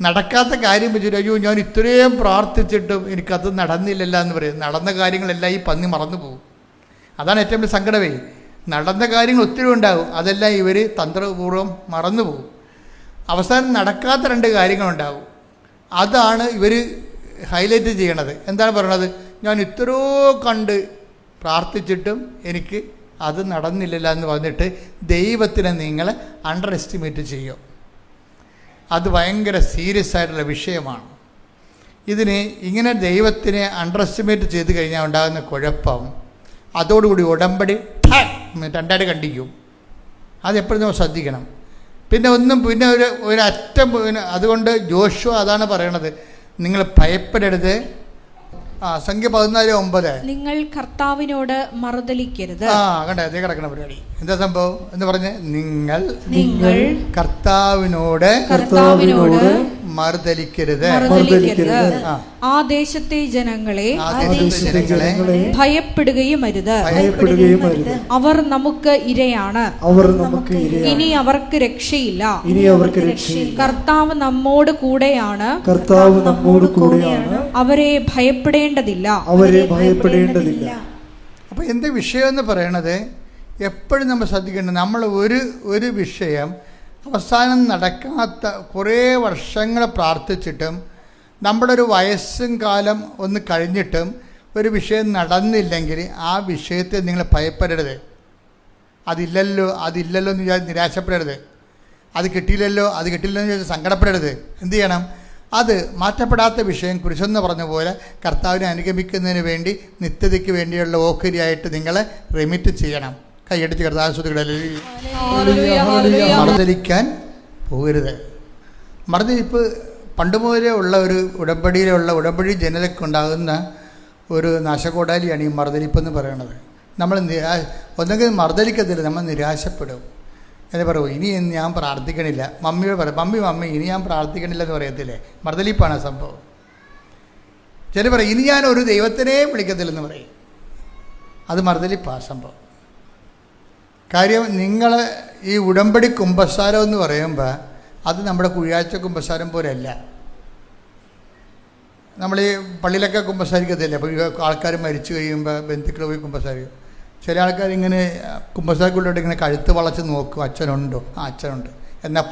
നടക്കാത്ത കാര്യം വെച്ചിട്ട് അയ്യോ ഞാൻ ഇത്രയും പ്രാർത്ഥിച്ചിട്ടും എനിക്കത് നടന്നില്ലല്ലോ എന്ന് പറയും. നടന്ന കാര്യങ്ങളെല്ലാം ഈ പന്നി മറന്നു പോകും. അതാണ് ഏറ്റവും വലിയ സങ്കടമേ. നടന്ന കാര്യങ്ങൾ ഒത്തിരി ഉണ്ടാകും, അതെല്ലാം ഇവർ തന്ത്രപൂർവ്വം മറന്നു പോകും. അവസാനം നടക്കാത്ത 2 കാര്യങ്ങളുണ്ടാകും. അതാണ് ഇവർ ഹൈലൈറ്റ് ചെയ്യണത്. എന്താണ് പറയണത്? ഞാൻ ഇത്രയോ കണ്ട് പ്രാർത്ഥിച്ചിട്ടും എനിക്ക് അത് നടന്നില്ലല്ലോ എന്ന് പറഞ്ഞിട്ട് ദൈവത്തിനെ നിങ്ങൾ അണ്ടർ എസ്റ്റിമേറ്റ് ചെയ്യും. അത് ഭയങ്കര സീരിയസ് ആയിട്ടുള്ള വിഷയമാണ്. ഇങ്ങനെ ദൈവത്തിനെ അണ്ടർ എസ്റ്റിമേറ്റ് ചെയ്ത് കഴിഞ്ഞാൽ ഉണ്ടാകുന്ന കുഴപ്പം, അതോടുകൂടി ഉടമ്പടി 2 കണ്ടിക്കും. അതെപ്പോഴും നമ്മൾ ശ്രദ്ധിക്കണം. പിന്നെ ഒരു അറ്റം അതുകൊണ്ട് ജോഷുവ അതാണ് പറയണത്, നിങ്ങൾ ഭയപ്പെടരുത്. സംഖ്യ 14:9 നിങ്ങൾ കർത്താവിനോട് മറുതലിക്കരുത്. കണ്ടേ അതേ കിടക്കണ പരിപാടി. എന്താ സംഭവം എന്ന് പറഞ്ഞ് നിങ്ങൾ കർത്താവിനോട് മറുതലിക്കരുത്. ആ ദേശത്തെ ജനങ്ങളെ ഭയപ്പെടുകയും അരുത്. അവർ നമുക്ക് ഇരയാണ്, ഇനി അവർക്ക് രക്ഷയില്ല. കർത്താവ് നമ്മോട് കൂടെയാണ്, അവരെ ഭയപ്പെടേണ്ടതില്ല. അപ്പൊ എന്താ വിഷയം എന്ന് പറയണത്? എപ്പോഴും നമ്മൾ ശ്രദ്ധിക്കേണ്ടത്, നമ്മൾ ഒരു വിഷയം അവസാനം നടക്കാത്ത കുറേ വർഷങ്ങൾ പ്രാർത്ഥിച്ചിട്ടും നമ്മുടെ ഒരു വയസ്സും കാലം ഒന്ന് കഴിഞ്ഞിട്ടും ഒരു വിഷയം നടന്നില്ലെങ്കിൽ ആ വിഷയത്തെ നിങ്ങൾ ഭയപ്പെടരുത്. അതില്ലല്ലോ എന്ന് നിരാശപ്പെടരുത്. അത് കിട്ടിയില്ലല്ലോ എന്ന് ചോദിച്ചാൽ സങ്കടപ്പെടരുത്. എന്ത് ചെയ്യണം? അത് മാറ്റപ്പെടാത്ത വിഷയം കുരിശെന്ന് പറഞ്ഞ പോലെ കർത്താവിനെ അനുഗമിക്കുന്നതിന് വേണ്ടി നിത്യതയ്ക്ക് വേണ്ടിയുള്ള ഓഹരിയായിട്ട് നിങ്ങൾ റെമിറ്റ് ചെയ്യണം. കൈയടിച്ച് കർത്താവിനെ മറുതലിക്കാൻ പോകരുത്. മറുതലിപ്പ് പണ്ട് മുതലേ ഉള്ള ഒരു ഉടമ്പടി ജനതയ്ക്കുണ്ടാകുന്ന ഒരു നാശകോടാലിയാണ് ഈ മറുതലിപ്പ് എന്ന് പറയുന്നത്. നമ്മൾ ഒന്നെങ്കിൽ മറുതലിക്കത്തില്ല, നമ്മൾ നിരാശപ്പെടും. എന്ന് പറയും, ഇനി ഞാൻ പ്രാർത്ഥിക്കണില്ല. മമ്മിയോട് പറയും, മമ്മി ഇനി ഞാൻ പ്രാർത്ഥിക്കണില്ല എന്ന് പറയത്തില്ലേ? മറുതലിപ്പാണ് സംഭവം. ചില പറയും, ഇനി ഞാൻ ഒരു ദൈവത്തിനെ വിളിക്കത്തില്ലെന്ന് പറയും. അത് മറുതലിപ്പാണ് സംഭവം. കാര്യം, നിങ്ങൾ ഈ ഉടമ്പടി കുമ്പസാരം എന്ന് പറയുമ്പോൾ അത് നമ്മുടെ കുഴിയാഴ്ച കുമ്പസാരം പോലെയല്ല. നമ്മൾ ഈ പള്ളിയിലൊക്കെ കുമ്പസാരിക്കത്തില്ല. അപ്പോൾ ആൾക്കാർ മരിച്ചു കഴിയുമ്പോൾ ബന്ധുക്കൾ പോയി കുമ്പസാരിക്കും. ചില ആൾക്കാർ ഇങ്ങനെ കുമ്പസാരക്കുള്ളിലോട്ട് ഇങ്ങനെ കഴുത്ത് വളച്ച് നോക്കും, അച്ഛനുണ്ടോ? അച്ഛനുണ്ട്. എന്നാൽ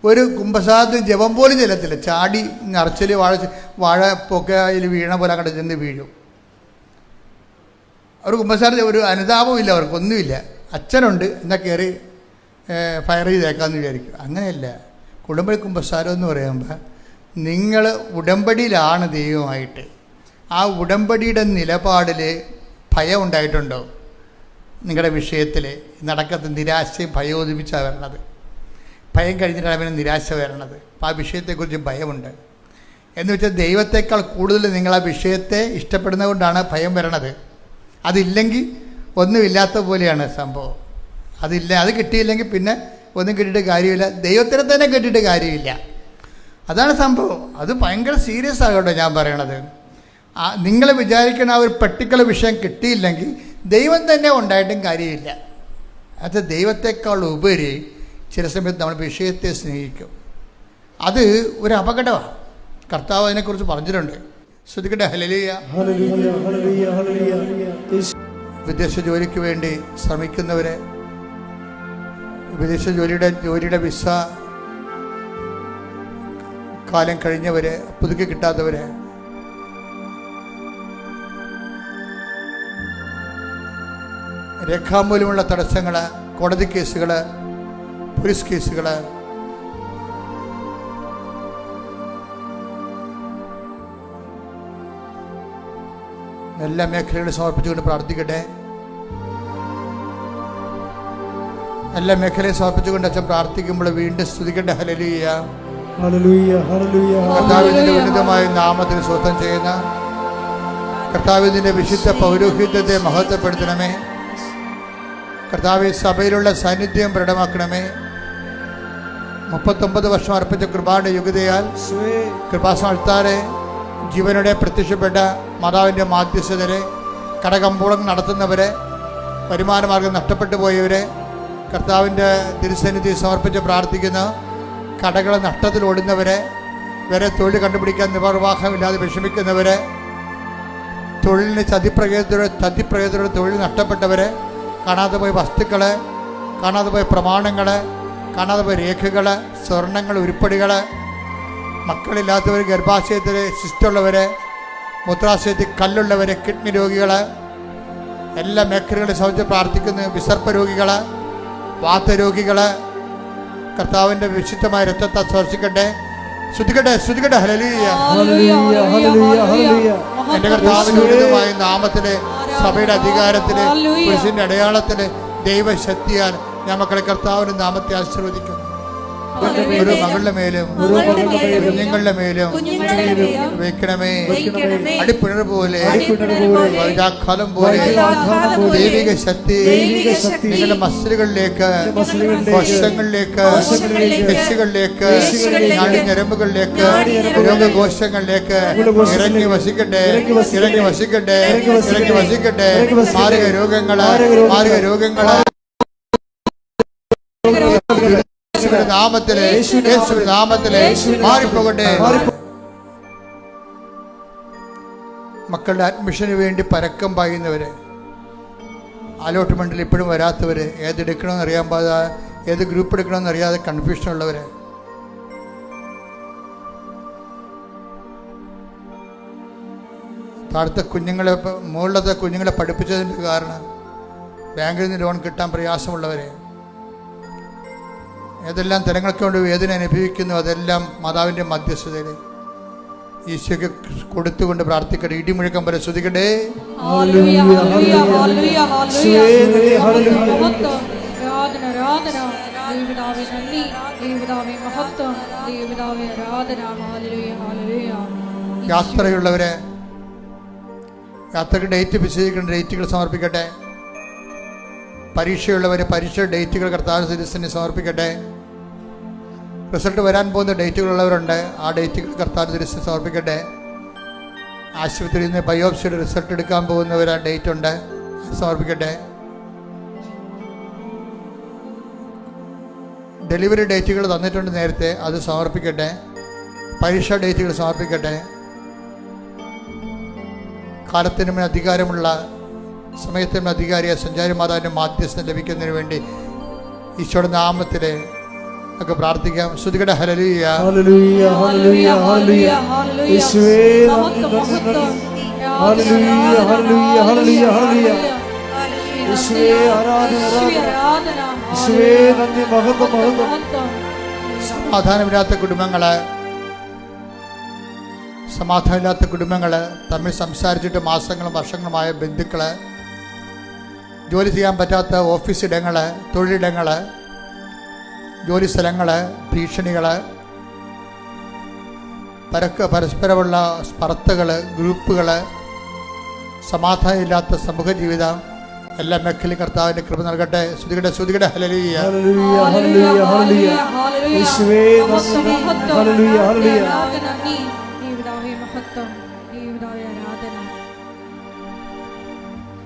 ഒരു കുമ്പസാരത്തിന് ജപം പോലും ചെല്ലത്തില്ല. ചാടി നിറച്ചിൽ വാഴ പൊക്കയിൽ വീണ പോലെ അങ്ങോട്ട് ചെന്ന് വീഴും. ഒരു കുമ്പസാരത്തിൽ ഒരു അനുതാപവും ഇല്ല, അവർക്കൊന്നുമില്ല. അച്ഛനുണ്ട്, എന്നാൽ കയറി ഫയർ ചെയ്തേക്കാമെന്ന് വിചാരിക്കും. അങ്ങനെയല്ല. ഉടമ്പടി കുമ്പസാരം എന്ന് പറയുമ്പോൾ നിങ്ങൾ ഉടമ്പടിയിലാണ് ദൈവമായിട്ട്. ആ ഉടമ്പടിയുടെ നിലപാടിൽ ഭയം ഉണ്ടായിട്ടുണ്ടോ? നിങ്ങളുടെ വിഷയത്തിൽ നടക്കത്ത് നിരാശയും ഭയം ഒതുമിച്ചാണ് വരണത്. ഭയം കഴിഞ്ഞിട്ടാണ് അവന് നിരാശ വരണത്. അപ്പോൾ ആ വിഷയത്തെക്കുറിച്ച് ഭയമുണ്ട്. എന്ന് വെച്ചാൽ ദൈവത്തെക്കാൾ കൂടുതൽ നിങ്ങൾ ആ വിഷയത്തെ ഇഷ്ടപ്പെടുന്നതുകൊണ്ടാണ് ഭയം വരണത്. അതില്ലെങ്കിൽ ഒന്നുമില്ലാത്ത പോലെയാണ് സംഭവം. അത് കിട്ടിയില്ലെങ്കിൽ പിന്നെ ഒന്നും കിട്ടിയിട്ട് കാര്യമില്ല. ദൈവത്തിനെ തന്നെ കിട്ടിയിട്ട് കാര്യമില്ല. അതാണ് സംഭവം. അത് ഭയങ്കര സീരിയസ് ആകട്ടോ ഞാൻ പറയണത്. നിങ്ങൾ വിചാരിക്കുന്ന ആ ഒരു പർട്ടിക്കുലർ വിഷയം കിട്ടിയില്ലെങ്കിൽ ദൈവം തന്നെ ഉണ്ടായിട്ടും കാര്യമില്ല. അത് ദൈവത്തെക്കാൾ ഉപരി ചില സമയത്ത് നമ്മൾ വിഷയത്തെ സ്നേഹിക്കും. അത് ഒരു അപകടമാണ്. കർത്താവ് അതിനെക്കുറിച്ച് പറഞ്ഞിട്ടുണ്ട്. ശ്രദ്ധിക്കട്ടെ. ഹല്ലേലൂയ. വിദേശ ജോലിക്ക് വേണ്ടി ശ്രമിക്കുന്നവരെ, വിദേശ ജോലിയുടെ വിസ കാലം കഴിഞ്ഞവരെ, പുതുക്കി കിട്ടാത്തവരെ, രേഖാമൂലമുള്ള തടസ്സങ്ങൾ, കോടതി കേസുകൾ, പോലീസ് കേസുകൾ, എല്ലാ മേഖലകളും സമർപ്പിച്ചുകൊണ്ട് പ്രാർത്ഥിക്കട്ടെ. എല്ലാ മേഖലയും സമർപ്പിച്ചുകൊണ്ട് അച്ഛൻ പ്രാർത്ഥിക്കുമ്പോൾ വീണ്ടും സ്തുതിക്കട്ടെ. ഹല്ലേലൂയ. കർത്താവിന്റെ ഉന്നതമായ നാമത്തിന് സ്വന്തം ചെയ്യുന്ന കർത്താവിന്റെ വിശുദ്ധ പൗരോഹിത്യത്തെ മഹത്വപ്പെടുത്തണമേ. കർത്താവ് സഭയിലുള്ള സാന്നിധ്യം പ്രകടമാക്കണമേ. 39 വർഷം അർപ്പിച്ച കൃപാന്റെ യുഗതയാൽ കൃപാസനത്താരെ ജീവനോടെ പ്രത്യക്ഷപ്പെട്ട മാതാവിൻ്റെ മാധ്യസ്ഥതരെ, കടകമ്പോളം നടത്തുന്നവരെ, വരുമാനമാർഗം നഷ്ടപ്പെട്ടു പോയവരെ കർത്താവിൻ്റെ തിരുസന്നിധി സമർപ്പിച്ച് പ്രാർത്ഥിക്കുന്ന, കടകൾ നഷ്ടത്തിലോടുന്നവരെ, വരെ തൊഴിൽ കണ്ടുപിടിക്കാൻ നിർവാഹമില്ലാതെ വിഷമിക്കുന്നവരെ, തൊഴിലിന് ചതിപ്രകൃതിയുടെ തൊഴിൽ നഷ്ടപ്പെട്ടവരെ, കാണാതെ പോയ വസ്തുക്കൾ, കാണാതെ പോയ പ്രമാണങ്ങൾ, കാണാതെ പോയ രേഖകൾ, സ്വർണ്ണങ്ങൾ, ഉരുപ്പടികൾ, മക്കളില്ലാത്തവർ, ഗർഭാശയത്തിൽ സിസ്റ്റുള്ളവർ, മൂത്രാശയത്തിൽ കല്ലുള്ളവർ, കിഡ്നി രോഗികൾ, എല്ലാ മേഖലകളെ സംബന്ധിച്ച് പ്രാർത്ഥിക്കുന്ന വിസർപ്പ രോഗികൾ, വാതരോഗികൾ, കർത്താവിൻ്റെ വിശുദ്ധമായ രക്തത്തെ സ്പർശിക്കട്ടെ. ശ്രുതിക്കട്ടെ. ഹല്ലേലൂയ. എൻ്റെ കർത്താവിൻ്റെ ഉന്നതമായ നാമത്തിലെ, സഭയുടെ അധികാരത്തില്, പുരുഷന്റെ അടയാളത്തില്, ദൈവശക്തിയാൽ ഞാൻ മക്കളെ കർത്താവിന്റെ നാമത്തെ ആശീർവദിക്കുന്നു. ഒരു മകളുടെ മേലും കുഞ്ഞുങ്ങളുടെ മേലും വയ്ക്കണമേ. അടിപ്പിണർ പോലെ, വൈദാഖാലം പോലെ ദൈവിക ശക്തി നിങ്ങളുടെ മസിലുകളിലേക്ക്, കോശങ്ങളിലേക്ക്, പേശികളിലേക്ക്, നാടിഞരമ്പുകളിലേക്ക്, രോഗകോശങ്ങളിലേക്ക് ഇറങ്ങി വസിക്കട്ടെ. മാരക രോഗങ്ങള് നാമത്തിലെ മാറിപ്പോകട്ടെ. മക്കളുടെ അഡ്മിഷന് വേണ്ടി പരക്കം പായുന്നവര്, അലോട്ട്മെന്റിൽ ഇപ്പോഴും വരാത്തവര്, ഏതെടുക്കണമെന്ന് അറിയാൻ പാടാതെ, ഏത് ഗ്രൂപ്പ് എടുക്കണമെന്ന് അറിയാതെ കൺഫ്യൂഷൻ ഉള്ളവര്, താഴത്തെ കുഞ്ഞുങ്ങളെ, മുകളിലത്തെ കുഞ്ഞുങ്ങളെ പഠിപ്പിച്ചതിൻ്റെ കാരണം ബാങ്കിൽ നിന്ന് ലോൺ കിട്ടാൻ പ്രയാസമുള്ളവരെ, ഏതെല്ലാം തരങ്ങൾക്ക് കൊണ്ട് വേദന അനുഭവിക്കുന്നു അതെല്ലാം മാതാവിൻ്റെ മധ്യസ്ഥതയിൽ ഈശോയ്ക്ക് കൊടുത്തുകൊണ്ട് പ്രാർത്ഥിക്കട്ടെ. ഇടിമുഴക്കം പോലെ ശ്രുതിക്കട്ടെ. യാത്രയുള്ളവരെ യാത്രയ്ക്ക് ഡേറ്റ് നിശ്ചയിക്കേണ്ട ഡേറ്റുകൾ സമർപ്പിക്കട്ടെ. പരീക്ഷയുള്ളവരെ പരീക്ഷ ഡേറ്റുകൾ കർത്താവ് തിരുസന്നിധിയിൽ സമർപ്പിക്കട്ടെ. റിസൾട്ട് വരാൻ പോകുന്ന ഡേറ്റുകളുള്ളവരുണ്ട്, ആ ഡേറ്റുകൾ കർത്താവ് തിരുസന്നിധിയിൽ സമർപ്പിക്കട്ടെ. ആശുപത്രിയിൽ നിന്ന് ബയോപ്സിയുടെ റിസൾട്ട് എടുക്കാൻ പോകുന്നവർ ആ ഡേറ്റ് ഉണ്ട്, അത് സമർപ്പിക്കട്ടെ. ഡെലിവറി ഡേറ്റുകൾ തന്നിട്ടുണ്ട് നേരത്തെ, അത് സമർപ്പിക്കട്ടെ. പരീക്ഷാ ഡേറ്റുകൾ സമർപ്പിക്കട്ടെ. കാലത്തിനും അധികാരമുള്ള സമയത്തിനും അധികാരിയെ സഞ്ചാരി മാതാവിൻ്റെ മാധ്യസ്ഥം ലഭിക്കുന്നതിന് വേണ്ടി ഈശോയുടെ നാമത്തിൽ ഒക്കെ പ്രാർത്ഥിക്കാം. ശ്രുതികട ഹല്ലേലൂയ ഹല്ലേലൂയ ഹല്ലേലൂയ ഹല്ലേലൂയ യേശുവേ ഹല്ലേലൂയ ഹല്ലേലൂയ ഹല്ലേലൂയ ഹല്ലേലൂയ യേശുവേ ആരാധന ആരാധന യേശുവേ നന്ദി മഹത്വം മഹത്വം. സമാധാനമില്ലാത്ത കുടുംബങ്ങൾ തമ്മിൽ സംസാരിച്ചിട്ട് മാസങ്ങളും വർഷങ്ങളുമായ ബന്ധുക്കൾ, ജോലി ചെയ്യാൻ പറ്റാത്ത ഓഫീസിടങ്ങൾ, തൊഴിലിടങ്ങൾ, ജോലി സ്ഥലങ്ങൾ, ഭീഷണികൾ, പരസ്പരമുള്ള സ്പർദ്ധകൾ, ഗ്രൂപ്പുകൾ, സമാധാനമില്ലാത്ത സമൂഹ ജീവിതം, എല്ലാ മേഖലയും കർത്താവിന്റെ കൃപ നൽകട്ടെ. ശ്രുതികട ഹല്ലേലൂയ ഹല്ലേലൂയ ഹല്ലേലൂയ ഹല്ലേലൂയ യേശുവേ ഹല്ലേലൂയ ഹല്ലേലൂയ.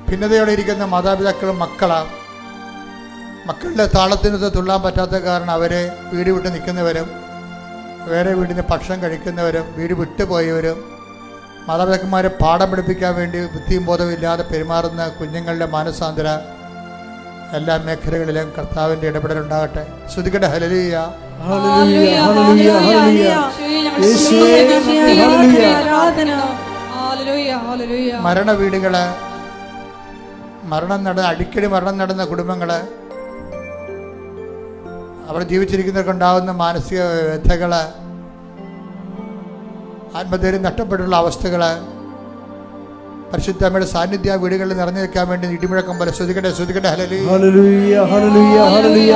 ഭിന്നതയോടെ ഇരിക്കുന്ന മാതാപിതാക്കളും മക്കളുടെ താളത്തിനൊത്ത് തുള്ളാൻ പറ്റാത്ത കാരണം അവരെ വീട് വിട്ട് നിൽക്കുന്നവരും, വേറെ വീടിന് ഭക്ഷണം കഴിക്കുന്നവരും, വീട് വിട്ടുപോയവരും, മാതാപിതാക്കന്മാരെ പാഠം പഠിപ്പിക്കാൻ വേണ്ടി ബുദ്ധിയും ബോധവും ഇല്ലാതെ പെരുമാറുന്ന കുഞ്ഞുങ്ങളുടെ മാനസാന്തര എല്ലാ മേഖലകളിലും കർത്താവിൻ്റെ ഇടപെടലുണ്ടാകട്ടെ. ശ്രുതികട ഹല്ലേലൂയ ഹല്ലേലൂയ ഹല്ലേലൂയ ഹല്ലേലൂയ യേശുവേ ഹല്ലേലൂയ. മരണ വീടുകള്, അടിക്കടി മരണം നടന്ന കുടുംബങ്ങള്, അവർ ജീവിച്ചിരിക്കുന്നവർക്കുണ്ടാകുന്ന മാനസിക വ്യഥകള്, ആത്മധൈര്യം നഷ്ടപ്പെട്ടുള്ള അവസ്ഥകള്, പരിശുദ്ധ അമ്മയുടെ സാന്നിധ്യ വീടുകളിൽ നിറഞ്ഞു നിൽക്കാൻ വേണ്ടി ഇടിമുഴക്കം പോലെ ശ്രുതികട്ടെ ഹല്ലേലൂയ ഹല്ലേലൂയ ഹല്ലേലൂയ ഹല്ലേലൂയ.